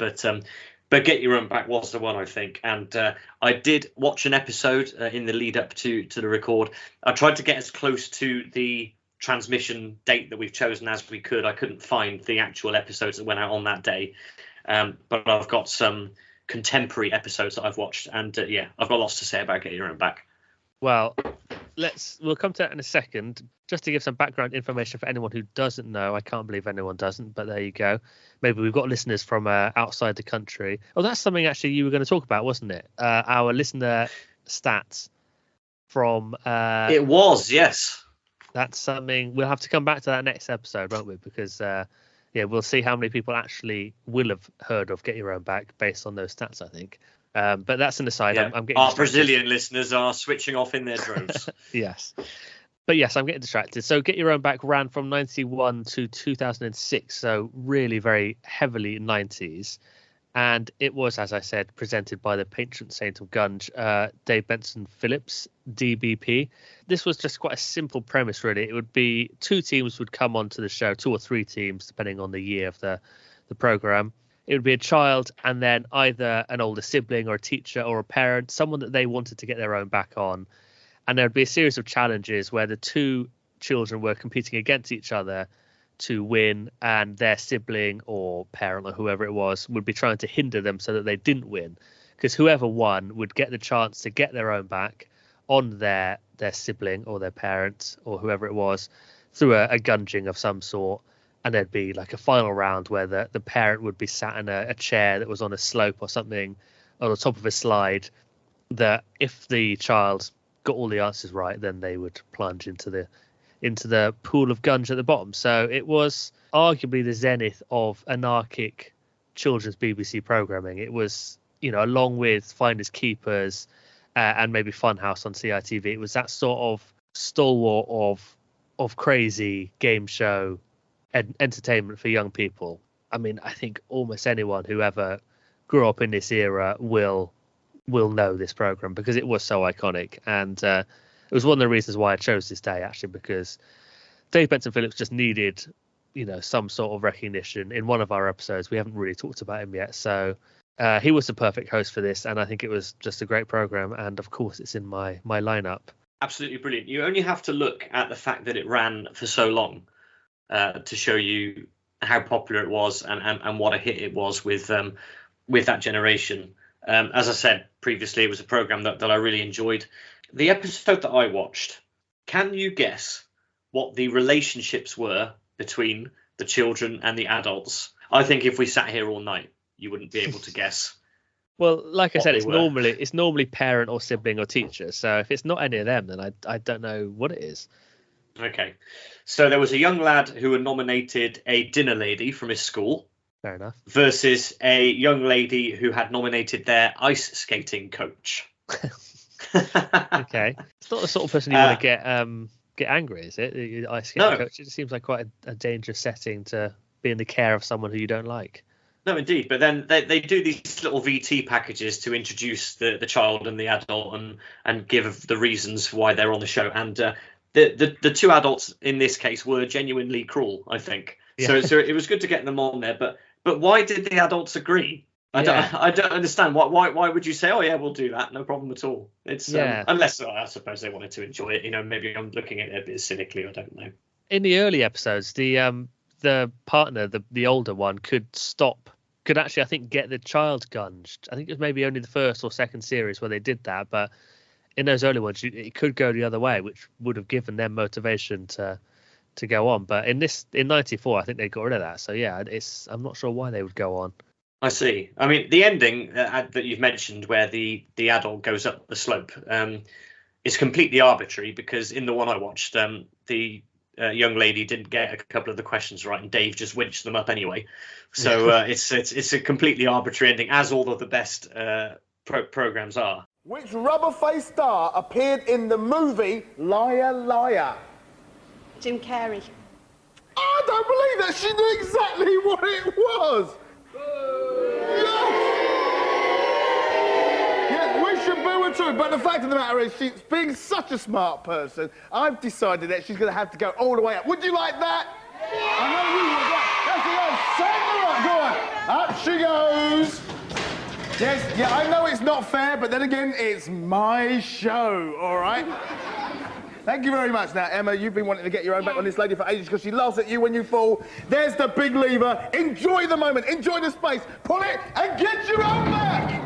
but Get Your Own Back was the one, I think. And I did watch an episode in the lead up to the record. I tried to get as close to the transmission date that we've chosen as we could. I couldn't find the actual episodes that went out on that day, but I've got some contemporary episodes that I've watched, and I've got lots to say about Get Your Own Back. Well, we'll come to that in a second. Just to give some background information for anyone who doesn't know, I can't believe anyone doesn't, but there you go. Maybe we've got listeners from outside the country. Oh, that's something actually you were going to talk about, wasn't it? Our listener stats from it was, yes. That's something we'll have to come back to that next episode, won't we? Because we'll see how many people actually will have heard of Get Your Own Back based on those stats, I think. But that's an aside. Yeah. I'm getting our distracted. Brazilian listeners are switching off in their droves. Yes. But yes, I'm getting distracted. So Get Your Own Back ran from 91 to 2006. So really very heavily 90s. And it was, as I said, presented by the patron saint of Gunge, Dave Benson Phillips, DBP. This was just quite a simple premise, really. It would be two teams would come onto the show, 2 or 3 teams, depending on the year of the program. It would be a child and then either an older sibling or a teacher or a parent, someone that they wanted to get their own back on. And there would be a series of challenges where the two children were competing against each other to win, and their sibling or parent or whoever it was would be trying to hinder them so that they didn't win, because whoever won would get the chance to get their own back on their sibling or their parent or whoever it was through a gunging of some sort. And there'd be like a final round where the parent would be sat in a chair that was on a slope or something on the top of a slide, that if the child got all the answers right, then they would plunge into the pool of Gunge at the bottom. So it was arguably the zenith of anarchic children's BBC programming. It was, along with Finders Keepers and maybe Funhouse on CITV, it was that sort of stalwart of crazy game show entertainment for young people. I mean, I think almost anyone who ever grew up in this era will know this program because it was so iconic. And it was one of the reasons why I chose this day, actually, because Dave Benson Phillips just needed, some sort of recognition. In one of our episodes, we haven't really talked about him yet. So he was the perfect host for this. And I think it was just a great program. And of course, it's in my lineup. Absolutely brilliant. You only have to look at the fact that it ran for so long to show you how popular it was and what a hit it was with that generation. As I said previously, it was a program that I really enjoyed. The episode that I watched, can you guess what the relationships were between the children and the adults? I think if we sat here all night, you wouldn't be able to guess. Well, like I said, it's normally parent or sibling or teacher. So if it's not any of them, then I don't know what it is. Okay. So there was a young lad who had nominated a dinner lady from his school. Fair enough. Versus a young lady who had nominated their ice skating coach. Okay. It's not the sort of person you want to get angry, is it? The ice skating coach. It just seems like quite a dangerous setting to be in the care of someone who you don't like. No, indeed. But then they do these little VT packages to introduce the child and the adult and give the reasons why they're on the show. And the two adults in this case were genuinely cruel, I think. Yeah. So it was good to get them on there. But why did the adults agree? I don't understand. Why would you say, oh yeah, we'll do that, no problem at all? It's unless I suppose they wanted to enjoy it. Maybe I'm looking at it a bit cynically. I don't know. In the early episodes, the partner, the older one, could actually, I think, get the child gunged. I think it was maybe only the first or second series where they did that, but in those early ones, it could go the other way, which would have given them motivation to to go on. But in '94, I think they got rid of that. So yeah, I'm not sure why they would go on. I see. I mean, the ending that you've mentioned, where the adult goes up the slope, is completely arbitrary, because in the one I watched, the young lady didn't get a couple of the questions right, and Dave just winched them up anyway. So it's a completely arbitrary ending, as all of the best programs are. Which rubber-faced star appeared in the movie Liar Liar? Jim Carrey. I don't believe that. She knew exactly what it was. Yes, we should boo her too, but the fact of the matter is, she's being such a smart person, I've decided that she's going to have to go all the way up. Would you like that? Yeah. I know you would. That's the go. Send her up. Go on. Up she goes. Yes, yeah, I know it's not fair, but then again, it's my show, all right? Thank you very much. Now, Emma, you've been wanting to get your own back on this lady for ages because she laughs at you when you fall. There's the big lever. Enjoy the moment. Enjoy the space. Pull it and get your own back.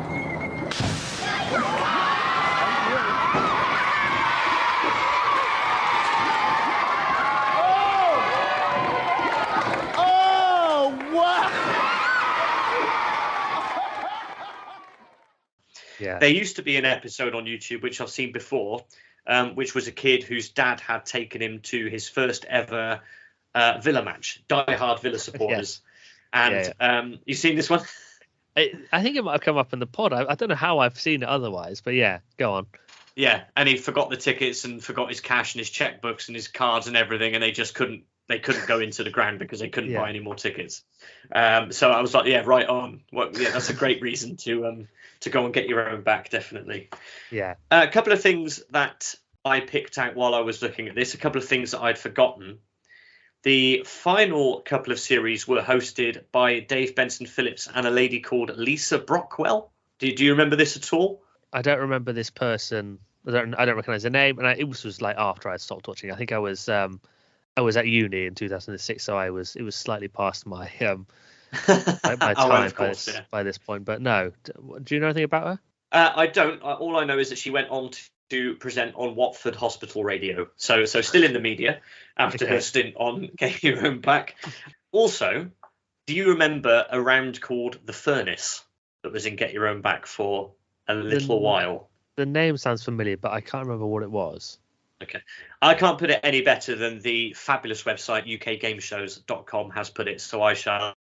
Oh, wow. Yeah. There used to be an episode on YouTube, which I've seen before, which was a kid whose dad had taken him to his first ever Villa match, die-hard Villa supporters. Yes. And you've seen this one? I think it might have come up in the pod. I don't know how I've seen it otherwise, but yeah, go on. Yeah, and he forgot the tickets and forgot his cash and his checkbooks and his cards and everything, and they just couldn't go into the ground because they couldn't buy any more tickets. So I was like, yeah, right on. Well, yeah, that's a great reason to go and get your own back, definitely. Yeah. A couple of things that I picked out while I was looking at this, a couple of things that I'd forgotten. The final couple of series were hosted by Dave Benson Phillips and a lady called Lisa Brockwell. Do you remember this at all? I don't remember this person. I don't recognize the name, and it was like after I stopped watching. I think I was at uni in 2006, so it was slightly past my my time by this point. But no, do you know anything about her? I don't. All I know is that she went on to present on Watford Hospital Radio, so still in the media after her stint on Get Your Own Back. Also, do you remember a round called The Furnace that was in Get Your Own Back for a little while? The name sounds familiar, but I can't remember what it was. Okay. I can't put it any better than the fabulous website ukgameshows.com has put it, so I shall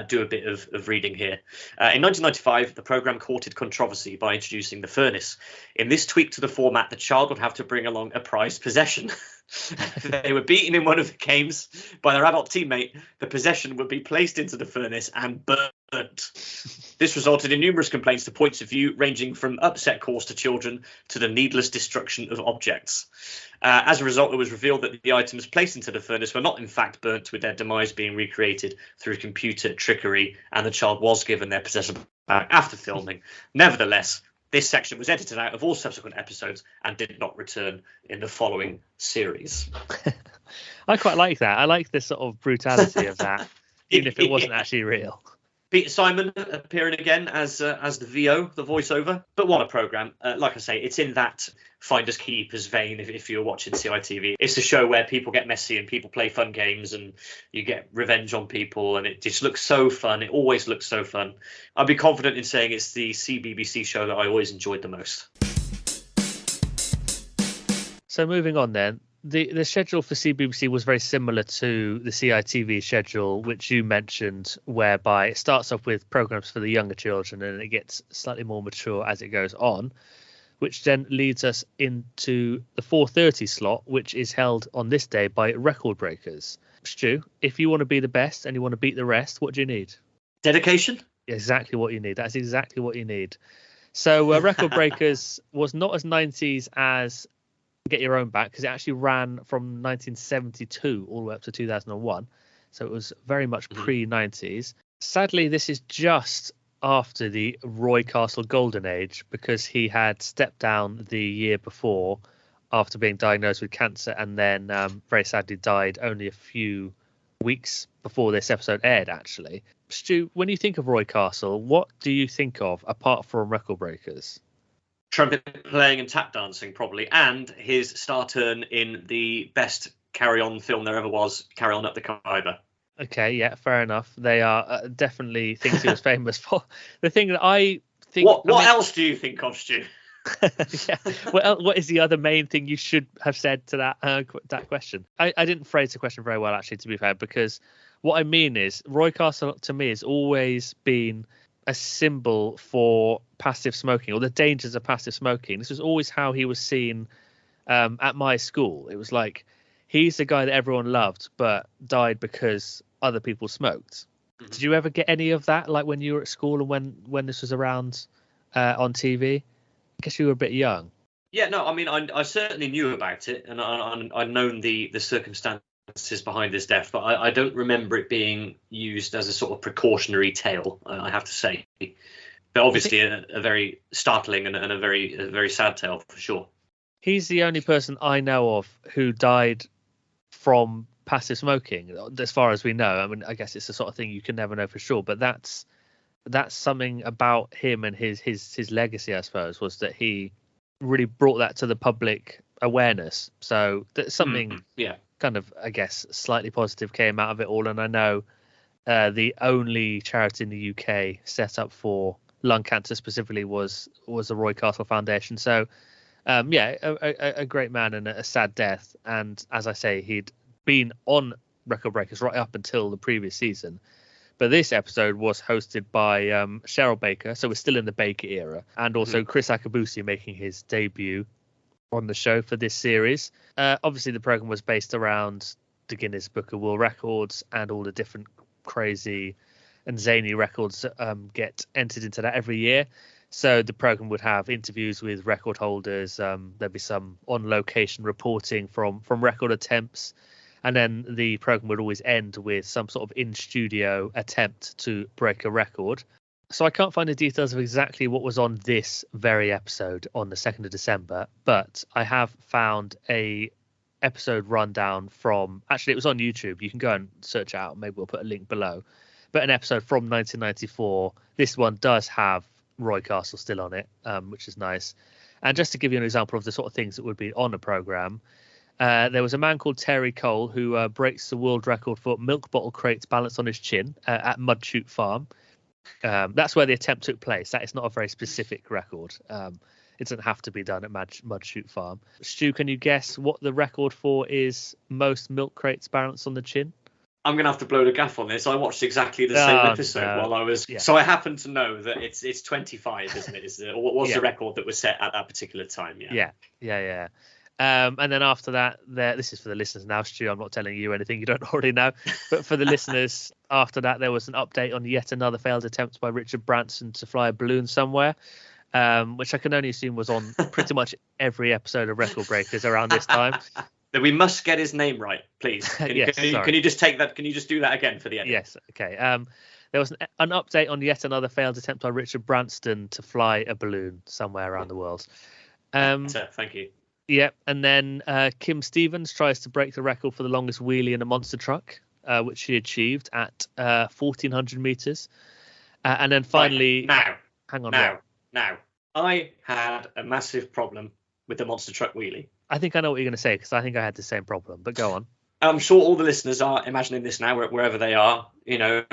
do a bit of reading here. In 1995, the programme courted controversy by introducing The Furnace. In this tweak to the format, the child would have to bring along a prized possession. If they were beaten in one of the games by their adult teammate, the possession would be placed into the furnace and burnt. This resulted in numerous complaints to points of view ranging from upset caused to children to the needless destruction of objects. As a result, it was revealed that the items placed into the furnace were not in fact burnt, with their demise being recreated through computer trickery, and the child was given their possession back after filming. Nevertheless, this section was edited out of all subsequent episodes and did not return in the following series. I quite like that. I like this sort of brutality of that, even if it wasn't actually real. Peter Simon appearing again as the VO, the voiceover. But what a programme. Like I say, it's in that finders keepers vein if you're watching CITV. It's a show where people get messy and people play fun games and you get revenge on people, and it just looks so fun. It always looks so fun. I'd be confident in saying it's the CBBC show that I always enjoyed the most. So moving on then. The schedule for CBBC was very similar to the CITV schedule, which you mentioned, whereby it starts off with programs for the younger children and it gets slightly more mature as it goes on, which then leads us into the 4:30 slot, which is held on this day by record breakers. Stu, if you want to be the best and you want to beat the rest, what do you need? Dedication? Exactly what you need. That's exactly what you need. So record breakers was not as 90s as Get Your Own Back, because it actually ran from 1972 all the way up to 2001, so it was very much pre-90s. Sadly, this is just after the Roy Castle golden age, because he had stepped down the year before after being diagnosed with cancer, and then very sadly died only a few weeks before this episode aired, actually. Stu, when you think of Roy Castle, what do you think of apart from record breakers? Trumpet playing and tap dancing, probably, and his star turn in the best Carry On film there ever was, Carry On Up the Khyber. Okay, yeah, fair enough. They are definitely things he was famous for. The thing that I think... What else do you think of, Stu? Yeah. What is the other main thing you should have said to that question? I didn't phrase the question very well, actually, to be fair, because what I mean is Roy Castle, to me, has always been a symbol for passive smoking, or the dangers of passive smoking. This was always how he was seen at my school. It was like, he's the guy that everyone loved, but died because other people smoked. Mm-hmm. Did you ever get any of that, like when you were at school and when this was around on TV? I guess you were a bit young. Yeah, no, I mean, I certainly knew about it, and I'd known the circumstances behind his death, but I don't remember it being used as a sort of precautionary tale, I have to say. But obviously a very startling and a very sad tale, for sure. He's the only person I know of who died from passive smoking, as far as we know. I mean, I guess it's the sort of thing you can never know for sure, but that's something about him and his legacy, I suppose, was that he really brought that to the public awareness. So that's something kind of, I guess, slightly positive came out of it all. And I know the only charity in the UK set up for lung cancer specifically was the Roy Castle Foundation. So a great man and a sad death. And as I say, he'd been on Record Breakers right up until the previous season. But this episode was hosted by Cheryl Baker, so we're still in the Baker era, and also Chris Akabusi making his debut on the show for this series. Obviously, the program was based around the Guinness Book of World Records and all the different crazy and zany records that get entered into that every year. So the program would have interviews with record holders. There'd be some on-location reporting from record attempts. And then the program would always end with some sort of in-studio attempt to break a record. So I can't find the details of exactly what was on this very episode on the 2nd of December, but I have found a episode rundown from... Actually, it was on YouTube. You can go and search it out. Maybe we'll put a link below. But an episode from 1994. This one does have Roy Castle still on it, which is nice. And just to give you an example of the sort of things that would be on a program... there was a man called Terry Cole who breaks the world record for milk bottle crates balanced on his chin at Mudshoot Farm. That's where the attempt took place. That is not a very specific record. It doesn't have to be done at Mudshoot Farm. Stu, can you guess what the record for is most milk crates balanced on the chin? I'm going to have to blow the gaff on this. I watched exactly the same episode while I was... Yeah. So I happen to know that it's 25, isn't it? What was the record that was set at that particular time? Yeah. And then after that, this is for the listeners now, Stu, I'm not telling you anything you don't already know. But for the listeners, after that, there was an update on yet another failed attempt by Richard Branson to fly a balloon somewhere, which I can only assume was on pretty much every episode of Record Breakers around this time. We must get his name right, please. Can you just take that? Can you just do that again for the edit? Yes, okay. There was an update on yet another failed attempt by Richard Branson to fly a balloon somewhere around the world. Thank you. Yeah, and then Kim Stevens tries to break the record for the longest wheelie in a monster truck, which she achieved at 1,400 meters. And then finally... Now, I had a massive problem with the monster truck wheelie. I think I know what you're going to say, because I think I had the same problem, but go on. I'm sure all the listeners are imagining this now, wherever they are. You know,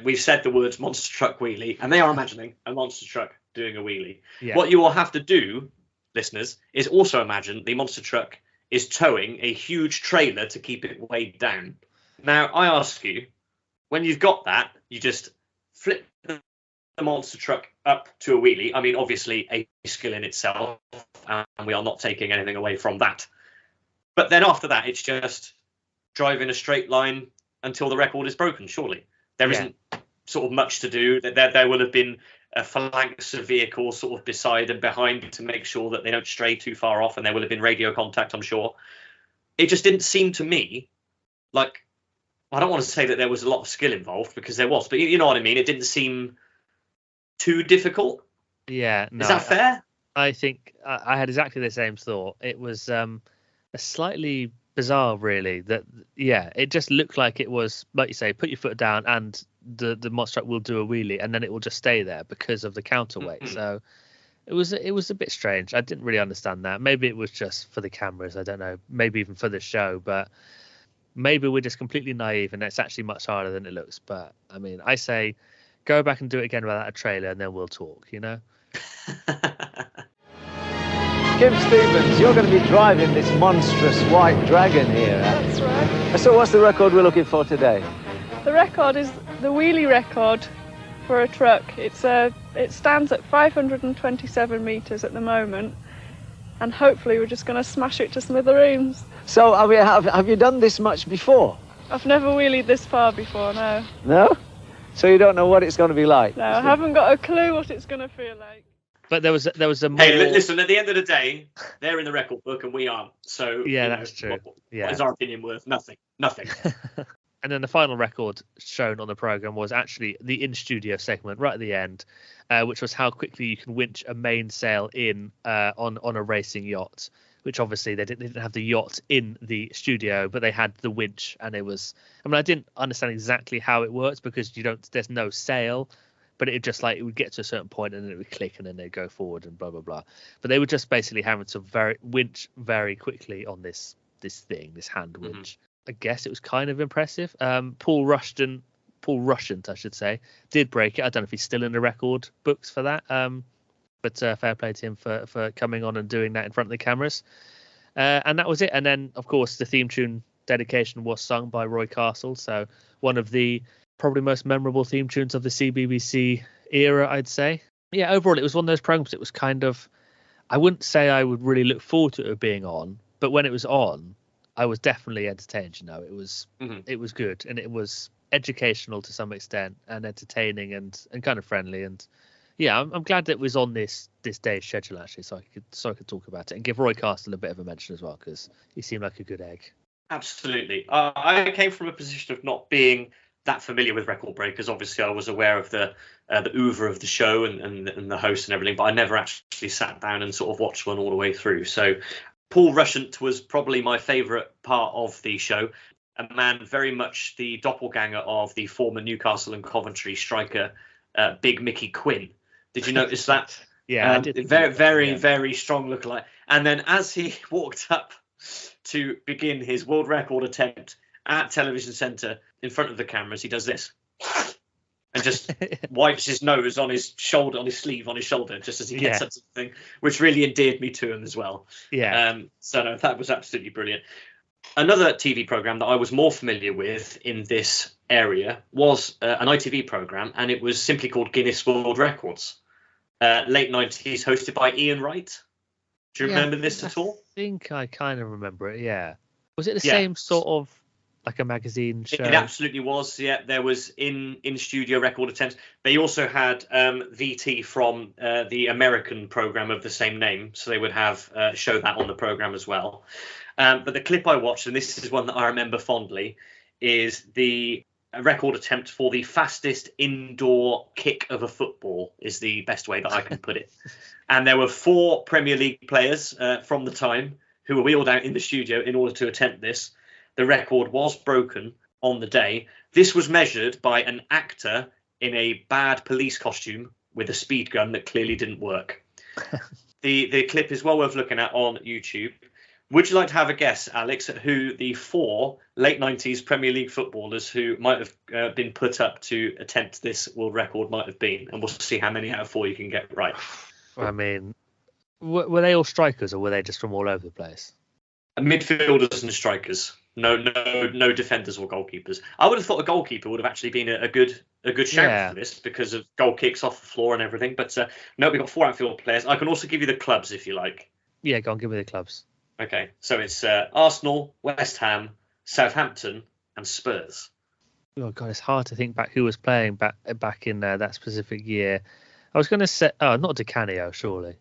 we've said the words monster truck wheelie, and they are imagining a monster truck doing a wheelie. Yeah. What you will have to do, listeners, is also imagine the monster truck is towing a huge trailer to keep it weighed down. Now, I ask you, when you've got that, you just flip the monster truck up to a wheelie. I mean, obviously, a skill in itself, and we are not taking anything away from that. But then after that, it's just drive in a straight line until the record is broken, surely. There isn't sort of much to do. There will have been a phalanx of vehicles sort of beside and behind to make sure that they don't stray too far off, and there will have been radio contact, I'm sure. It just didn't seem to me like, I don't want to say that there was a lot of skill involved, because there was, but you know what I mean? It didn't seem too difficult. Yeah. No, is that fair? I think I had exactly the same thought. It was a slightly bizarre, really, that it just looked like it was, like you say, put your foot down and the monster truck will do a wheelie and then it will just stay there because of the counterweight. So It was a bit strange. I didn't really understand that. Maybe it was just for the cameras. I don't know. Maybe even for the show. But maybe we're just completely naive, and it's actually much harder than it looks. But I mean, I say go back and do it again without a trailer, and then we'll talk. You know. Kim Stevens, you're going to be driving this monstrous white dragon here. That's right. So what's the record we're looking for today? The record is the wheelie record for a truck. It stands at 527 metres at the moment, and hopefully we're just going to smash it to smithereens. So have you done this much before? I've never wheelied this far before, no. No? So you don't know what it's going to be like? No, I haven't got a clue what it's going to feel like. But there was a more... Hey, listen, at the end of the day, they're in the record book and we aren't. So yeah, that's true. What Yeah. is our opinion worth? Nothing. And then the final record shown on the program was actually the in-studio segment right at the end, which was how quickly you can winch a mainsail in on a racing yacht. Which obviously they didn't have the yacht in the studio, but they had the winch, and it was. I mean, I didn't understand exactly how it works because there's no sail, but it just like it would get to a certain point and then it would click and then they'd go forward and blah blah blah. But they were just basically having to winch very quickly on this hand winch. I guess it was kind of impressive. Paul Rushton, I should say, did break it. I don't know if he's still in the record books for that. But fair play to him for coming on and doing that in front of the cameras. And that was it. And then, of course, the theme tune dedication was sung by Roy Castle. So one of the probably most memorable theme tunes of the CBBC era, I'd say. Yeah, overall, it was one of those programs. It was kind of, I wouldn't say I would really look forward to it being on, but when it was on, I was definitely entertained. You know, it was good, and it was educational to some extent, and entertaining, and kind of friendly. And yeah, I'm glad that it was on this day's schedule actually, so I could talk about it and give Roy Castle a bit of a mention as well because he seemed like a good egg. Absolutely. I came from a position of not being that familiar with record breakers. Obviously, I was aware of the oeuvre of the show and the host and everything, but I never actually sat down and sort of watched one all the way through. So Paul Rushent was probably my favourite part of the show. A man very much the doppelganger of the former Newcastle and Coventry striker, Big Mickey Quinn. Did you notice that? Yeah, I did. Very strong lookalike. And then as he walked up to begin his world record attempt at Television Centre in front of the cameras, he does this and just wipes his nose on his shoulder, on his sleeve, on his shoulder, just as he gets up to the thing, which really endeared me to him as well. Yeah. So no, that was absolutely brilliant. Another TV programme that I was more familiar with in this area was an ITV programme, and it was simply called Guinness World Records. Late 90s, hosted by Ian Wright. Do you remember this at all? I think I kind of remember it, yeah. Was it the same sort of, like a magazine show? It absolutely was, yeah. There was in-studio record attempts. They also had VT from the American programme of the same name, so they would have show that on the programme as well. But the clip I watched, and this is one that I remember fondly, is the record attempt for the fastest indoor kick of a football, is the best way that I can put it. And there were 4 Premier League players from the time who were wheeled out in the studio in order to attempt this. The record was broken on the day. This was measured by an actor in a bad police costume with a speed gun that clearly didn't work. The clip is well worth looking at on YouTube. Would you like to have a guess, Alex, at who the 4 late 90s Premier League footballers who might have been put up to attempt this world record might have been? And we'll see how many out of 4 you can get right. I mean, were they all strikers or were they just from all over the place? Midfielders and strikers. No defenders or goalkeepers. I would have thought a goalkeeper would have actually been a good shout for this because of goal kicks off the floor and everything. But no, we've got 4 outfield players. I can also give you the clubs if you like. Yeah, go on, give me the clubs. Okay, so it's Arsenal, West Ham, Southampton, and Spurs. Oh God, it's hard to think back who was playing back in that specific year. I was going to say, not Di Canio, surely.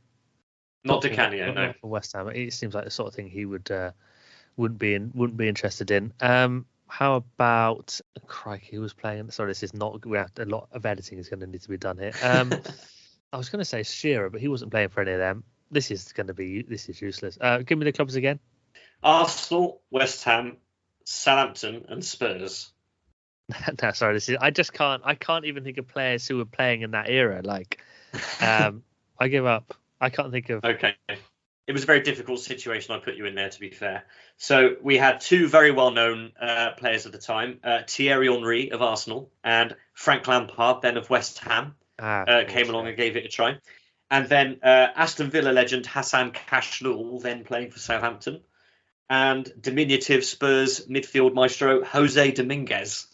Not Di Canio, no. Not for West Ham. It seems like the sort of thing he wouldn't be interested in. How about crikey? Who was playing? Sorry, this is not. We have a lot of editing is going to need to be done here. I was going to say Shearer, but he wasn't playing for any of them. This is useless. Give me the clubs again. Arsenal, West Ham, Southampton, and Spurs. No, sorry. I can't even think of players who were playing in that era. Like, I give up. I can't think of. Okay. It was a very difficult situation I put you in there, to be fair. So we had two very well-known players at the time, Thierry Henry of Arsenal and Frank Lampard, then of West Ham, came along and gave it a try. And then Aston Villa legend Hassan Kashlul, then playing for Southampton, and diminutive Spurs midfield maestro Jose Dominguez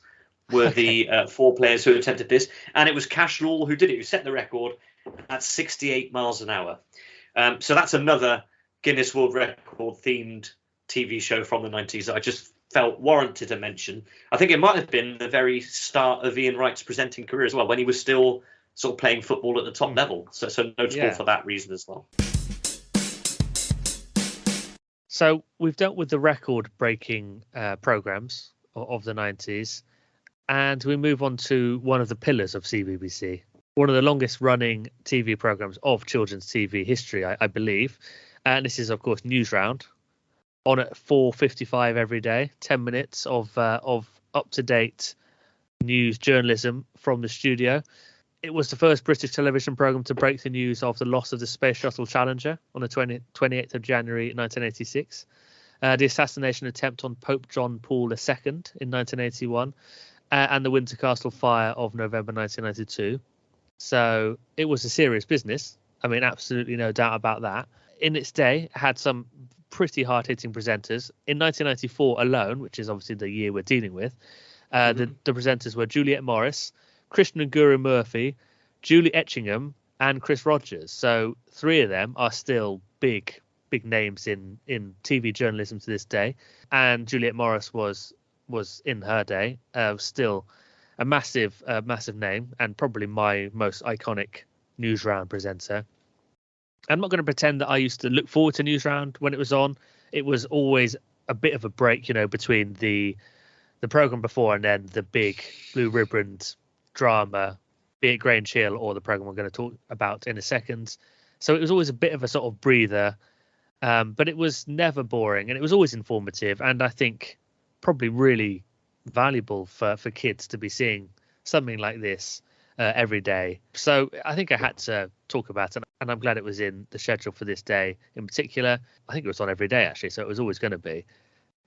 were the four players who attempted this. And it was Kashlul who did it, who set the record at 68 miles an hour. So that's another Guinness World Record themed TV show from the 90s that I just felt warranted a mention. I think it might have been the very start of Ian Wright's presenting career as well, when he was still sort of playing football at the top level. So notable for that reason as well. So we've dealt with the record-breaking programmes of the 90s, and we move on to one of the pillars of CBBC. One of the longest running TV programmes of children's TV history, I believe. And this is, of course, Newsround, on at 4:55 every day, 10 minutes of up-to-date news journalism from the studio. It was the first British television programme to break the news of the loss of the Space Shuttle Challenger on the 28th of January 1986, the assassination attempt on Pope John Paul II in 1981, and the Windsor Castle fire of November 1992. So it was a serious business. I mean, absolutely no doubt about that. In its day, it had some pretty hard-hitting presenters. In 1994 alone, which is obviously the year we're dealing with, the presenters were Juliet Morris, Krishnan and Guru Murphy, Julie Etchingham, and Chris Rogers. So three of them are still big names in TV journalism to this day. And Juliet Morris was in her day still a massive name, and probably my most iconic Newsround presenter. I'm not going to pretend that I used to look forward to Newsround when it was on. It was always a bit of a break, between the program before and then the big blue ribboned drama, be it Grey and Chill or the program we're going to talk about in a second. So it was always a bit of a sort of breather, but it was never boring, and it was always informative, and I think probably really valuable for kids to be seeing something like this every day. So I think I had to talk about it, and I'm glad it was in the schedule for this day in particular. I think it was on every day actually, so it was always going to be.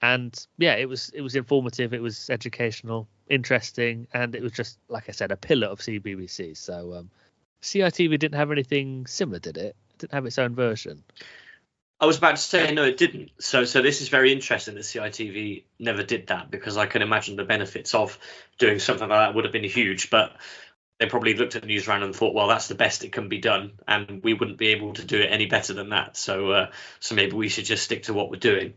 And yeah, it was informative, it was educational, interesting, and it was just, like I said, a pillar of CBBC. So CITV didn't have anything similar, did it? It didn't have its own version. I was about to say, no, it didn't. So this is very interesting that CITV never did that, because I can imagine the benefits of doing something like that would have been huge. But they probably looked at the Newsround and thought, well, that's the best it can be done, and we wouldn't be able to do it any better than that. So maybe we should just stick to what we're doing.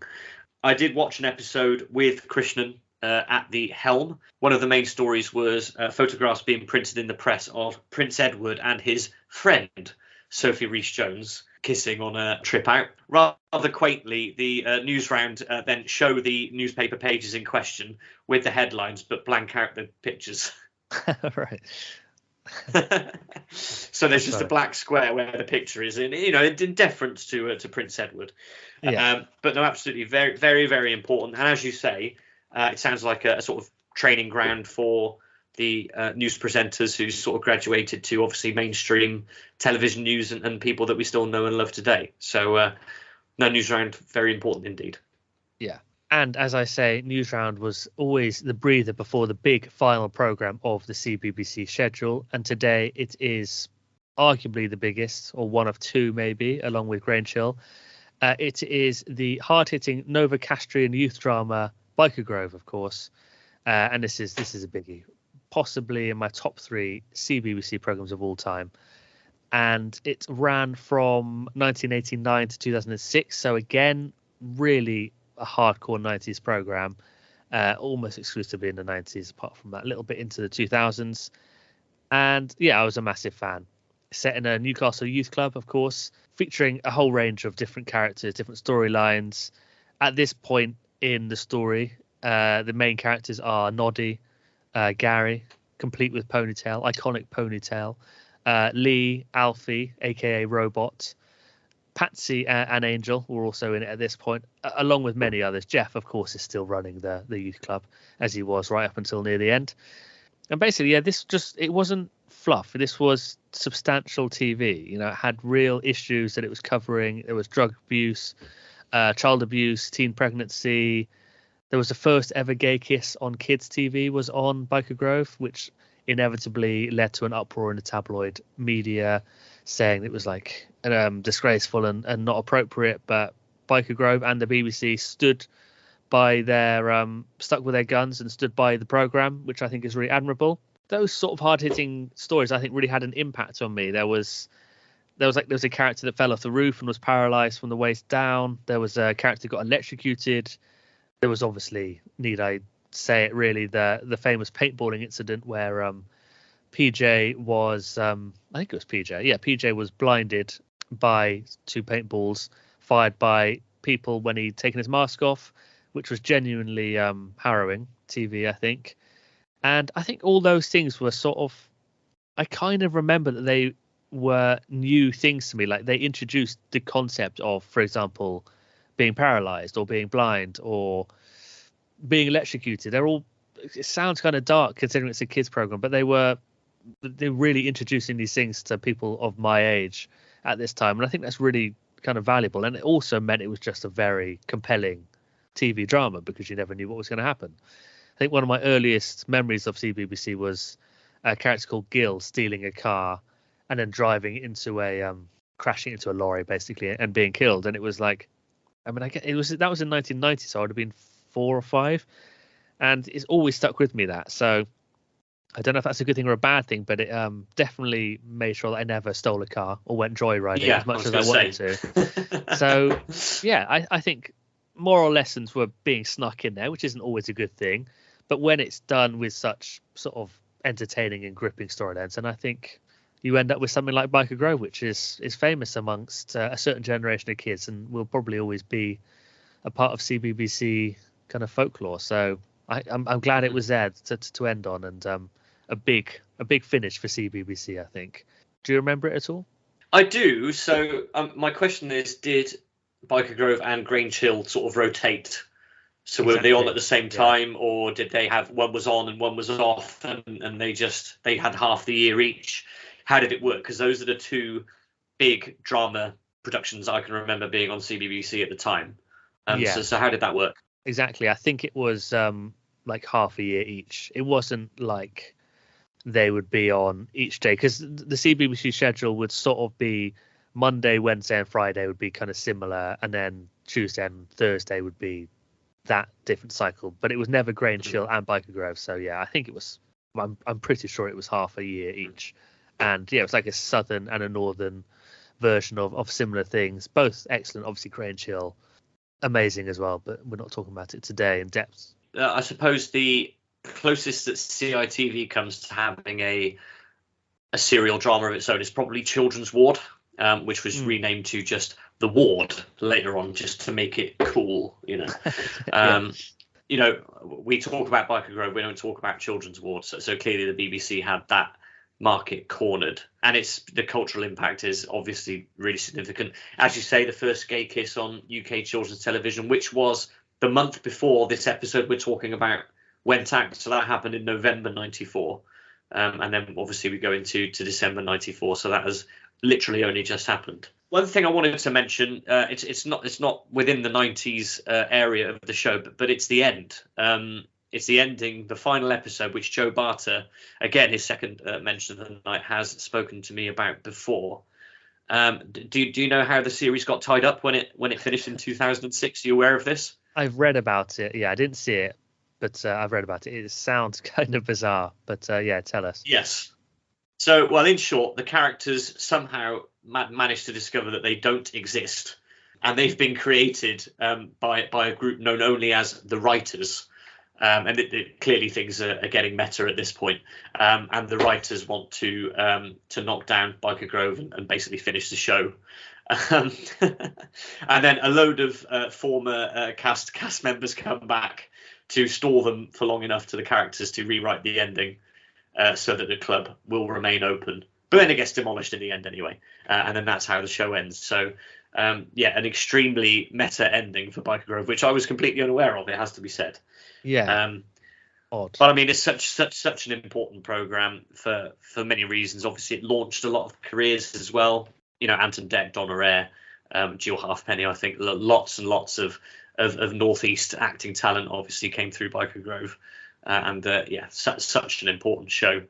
I did watch an episode with Krishnan at the helm. One of the main stories was photographs being printed in the press of Prince Edward and his friend, Sophie Rhys-Jones, kissing on a trip out. Rather quaintly, the Newsround then show the newspaper pages in question with the headlines, but blank out the pictures. Right. So there's just a black square where the picture is in deference to Prince Edward. Yeah. But no, absolutely very, very, very important. And as you say, it sounds like a sort of training ground for the news presenters who sort of graduated to obviously mainstream television news and people that we still know and love today. So no, Newsround, very important indeed. Yeah. And as I say, Newsround was always the breather before the big final programme of the CBBC schedule. And today it is arguably the biggest, or one of two maybe, along with Grey and Chill. It is the hard-hitting Novocastrian youth drama Biker Grove, of course. And this is a biggie, possibly in my top three CBBC programmes of all time. And it ran from 1989 to 2006. So again, really a hardcore 90s program, almost exclusively in the 90s, apart from that little bit into the 2000s. And yeah, I was a massive fan. Set in a Newcastle youth club, of course, featuring a whole range of different characters, different storylines. At this point in the story, the main characters are Noddy, Gary, complete with ponytail, iconic ponytail, Lee, Alfie, aka Robot, Patsy and Angel were also in it at this point, along with many others. Jeff, of course, is still running the youth club, as he was right up until near the end. And basically, yeah, it wasn't fluff. This was substantial TV. You know, it had real issues that it was covering. There was drug abuse, child abuse, teen pregnancy. There was the first ever gay kiss on kids' TV was on Biker Grove, which inevitably led to an uproar in the tabloid media saying it was like disgraceful and not appropriate. But Biker Grove and the BBC stood by their stuck with their guns and stood by the program, which I think is really admirable. Those sort of hard-hitting stories I think really had an impact on me. There was a character that fell off the roof and was paralyzed from the waist down. There was a character that got electrocuted. There was obviously, need I say it really, the famous paintballing incident where PJ was I think it was PJ. Yeah, PJ was blinded by 2 paintballs fired by people when he'd taken his mask off, which was genuinely harrowing TV, I think. And I think all those things were sort of, I kind of remember that they were new things to me. Like they introduced the concept of, for example, being paralyzed or being blind or being electrocuted. It sounds kind of dark considering it's a kids program, but they're really introducing these things to people of my age at this time. And I think that's really kind of valuable. And it also meant it was just a very compelling TV drama because you never knew what was going to happen. I think one of my earliest memories of CBBC was a character called Gil stealing a car and then driving into crashing into a lorry basically and being killed. And it was like, I mean, that was in 1990, so I would have been 4 or 5, and it's always stuck with me that. So I don't know if that's a good thing or a bad thing, but it definitely made sure that I never stole a car or went joyriding as much as I wanted to. So yeah, I think moral lessons were being snuck in there, which isn't always a good thing, but when it's done with such sort of entertaining and gripping storylines, and I think you end up with something like Biker Grove, which is famous amongst a certain generation of kids and will probably always be a part of CBBC kind of folklore. So I'm glad it was there to end on, and a big finish for CBBC, I think. Do you remember it at all? I do. So my question is, did Biker Grove and Grange Hill sort of rotate? So were they on at the same time, or did they have one was on and one was off, and they had half the year each? How did it work? Because those are the 2 big drama productions I can remember being on CBBC at the time. So how did that work? Exactly. I think it was like half a year each. It wasn't like they would be on each day, because the CBBC schedule would sort of be Monday, Wednesday and Friday would be kind of similar, and then Tuesday and Thursday would be that different cycle. But it was never Grange Hill and Biker Grove. So yeah, I think it was, I'm pretty sure it was half a year each. And yeah, it was like a southern and a northern version of similar things. Both excellent. Obviously Grange Hill, amazing as well, but we're not talking about it today in depth. I suppose the closest that CITV comes to having a serial drama of its own is probably Children's Ward, which was renamed to just The Ward later on, just to make it cool, you know. You know, we talk about Biker Grove, we don't talk about Children's Ward, so clearly the BBC had that market cornered, and the cultural impact is obviously really significant. As you say, the first gay kiss on UK children's television, which was the month before this episode we're talking about went out, so that happened in November 94, and then obviously we go into December 94, so that has literally only just happened. One thing I wanted to mention, it's not within the 90s area of the show, but it's the end. It's the ending, the final episode, which Joe Barter, again, his second mention of the night, has spoken to me about before. Do you know how the series got tied up when it finished in 2006? Are you aware of this? I've read about it. Yeah, I didn't see it, but I've read about it. It sounds kind of bizarre, but yeah, tell us. Yes. So, well, in short, the characters somehow managed to discover that they don't exist, and they've been created by a group known only as the Writers. And clearly things are getting meta at this point. And the writers want to knock down Biker Grove and basically finish the show. And then a load of former cast members come back to stall them for long enough to the characters to rewrite the ending so that the club will remain open. But then it gets demolished in the end anyway. And then that's how the show ends. So, yeah, an extremely meta ending for Biker Grove, which I was completely unaware of, it has to be said. Yeah. odd. But I mean, it's such an important program for many reasons. Obviously, it launched a lot of careers as well. You know, Anton Deck, Donna Rare, Jill Halfpenny. I think lots and lots of Northeast acting talent obviously came through Biker Grove, such an important show.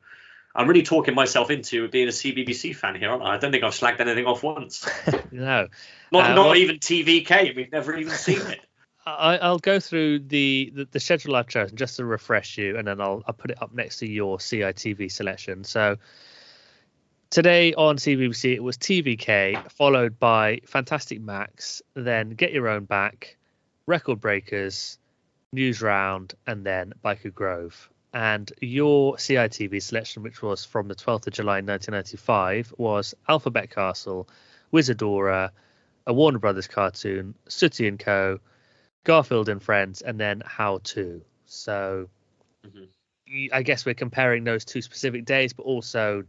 I'm really talking myself into being a CBBC fan here, aren't I? I don't think I've slagged anything off once. No, not even TVK. We've never even seen it. I'll go through the schedule I've chosen just to refresh you, and then I'll put it up next to your CITV selection. So today on CBBC it was TVK, followed by Fantastic Max, then Get Your Own Back, Record Breakers, News Round, and then Biker Grove. And your CITV selection, which was from the 12th of July 1995, was Alphabet Castle, Wizardora, a Warner Brothers cartoon, Sooty and Co., Garfield and Friends, and then How To. So I guess we're comparing those two specific days, but also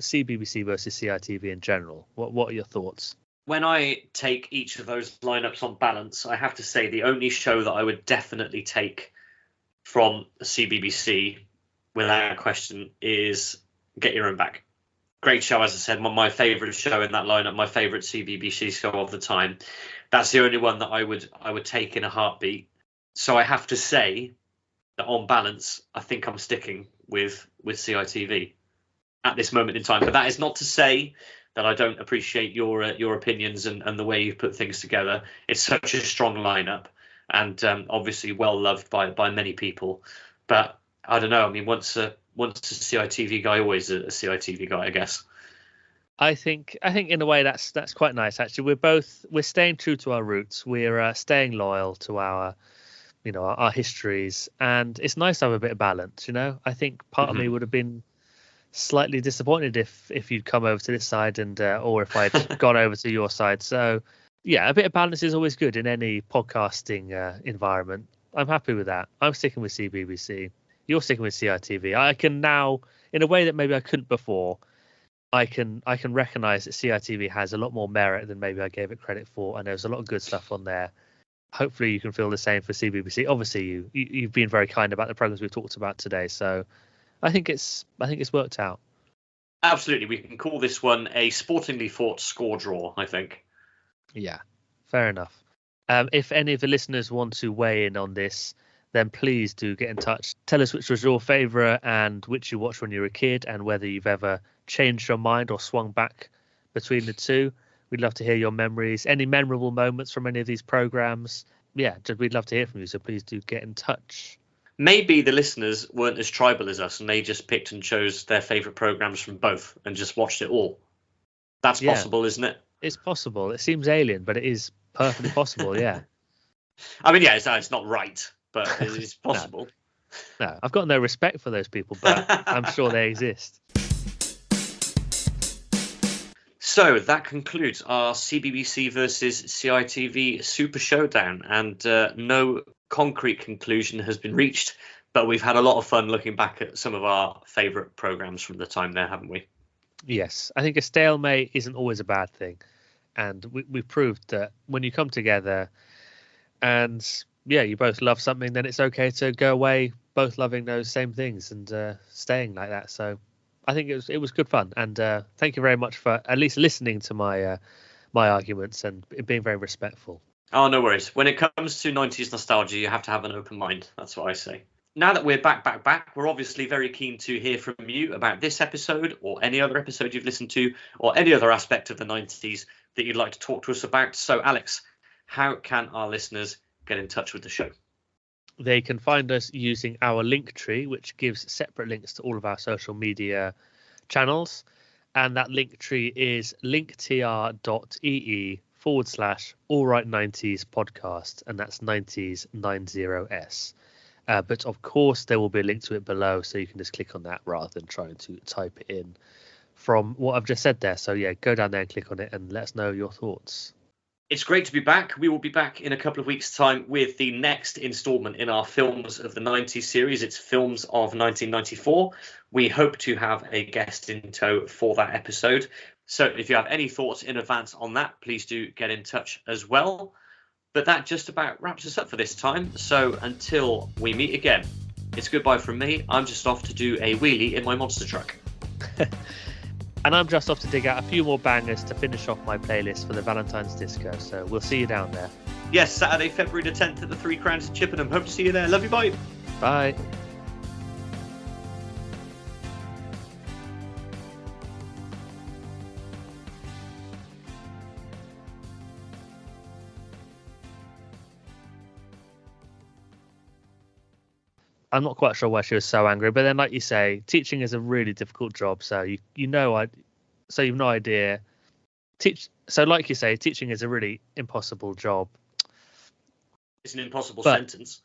CBBC versus CITV in general. What are your thoughts? When I take each of those lineups on balance, I have to say the only show that I would definitely take from CBBC, without question, is Get Your Own Back. Great show, as I said, my favourite show in that lineup, my favourite CBBC show of the time. That's the only one that I would take in a heartbeat. So I have to say that on balance, I think I'm sticking with CITV at this moment in time. But that is not to say that I don't appreciate your opinions and the way you've put things together. It's such a strong lineup. And obviously well loved by many people, but I don't know. I mean, once a CITV guy, always a CITV guy, I guess. I think in a way that's quite nice actually. We're staying true to our roots. We're staying loyal to our histories, and it's nice to have a bit of balance. You know, I think part of me would have been slightly disappointed if you'd come over to this side and or if I'd gone over to your side. So. Yeah, a bit of balance is always good in any podcasting environment. I'm happy with that. I'm sticking with CBBC. You're sticking with CITV. I can now, in a way that maybe I couldn't before, I can recognise that CITV has a lot more merit than maybe I gave it credit for, and there's a lot of good stuff on there. Hopefully you can feel the same for CBBC. Obviously you've been very kind about the programs we've talked about today, so I think it's worked out. Absolutely, we can call this one a sportingly fought score draw, I think. Yeah, fair enough. If any of the listeners want to weigh in on this, then please do get in touch. Tell us which was your favourite and which you watched when you were a kid, and whether you've ever changed your mind or swung back between the two. We'd love to hear your memories, any memorable moments from any of these programmes. Yeah, we'd love to hear from you, so please do get in touch. Maybe the listeners weren't as tribal as us and they just picked and chose their favourite programmes from both and just watched it all. That's possible, isn't it? It's possible. It seems alien, but it is perfectly possible, yeah. I mean, yeah, it's not right, but it is possible. No, I've got no respect for those people, but I'm sure they exist. So that concludes our CBBC versus CITV Super Showdown, and no concrete conclusion has been reached, but we've had a lot of fun looking back at some of our favourite programmes from the time there, haven't we? Yes, I think a stalemate isn't always a bad thing. And we proved that when you come together and, you both love something, then it's okay to go away both loving those same things and staying like that. So I think it was good fun. And thank you very much for at least listening to my arguments and being very respectful. Oh, no worries. When it comes to 90s nostalgia, you have to have an open mind. That's what I say. Now that we're back, we're obviously very keen to hear from you about this episode or any other episode you've listened to or any other aspect of the 90s that you'd like to talk to us about. So, Alex, how can our listeners get in touch with the show? They can find us using our link tree, which gives separate links to all of our social media channels. And that link tree is linktr.ee/allright90s podcast. And that's 90s 90s. But of course, there will be a link to it below, so you can just click on that rather than trying to type it in from what I've just said there. So, yeah, go down there and click on it and let us know your thoughts. It's great to be back. We will be back in a couple of weeks' time with the next instalment in our Films of the 90s series. It's Films of 1994. We hope to have a guest in tow for that episode. So if you have any thoughts in advance on that, please do get in touch as well. But that just about wraps us up for this time. So until we meet again, it's goodbye from me. I'm just off to do a wheelie in my monster truck. And I'm just off to dig out a few more bangers to finish off my playlist for the Valentine's Disco. So we'll see you down there. Yes, Saturday, February the 10th at the Three Crowns in Chippenham. Hope to see you there. Love you, bye. Bye. I'm not quite sure why she was so angry, but then, like you say, teaching is a really difficult job. So you've no idea. So like you say, teaching is a really impossible job. It's an impossible sentence.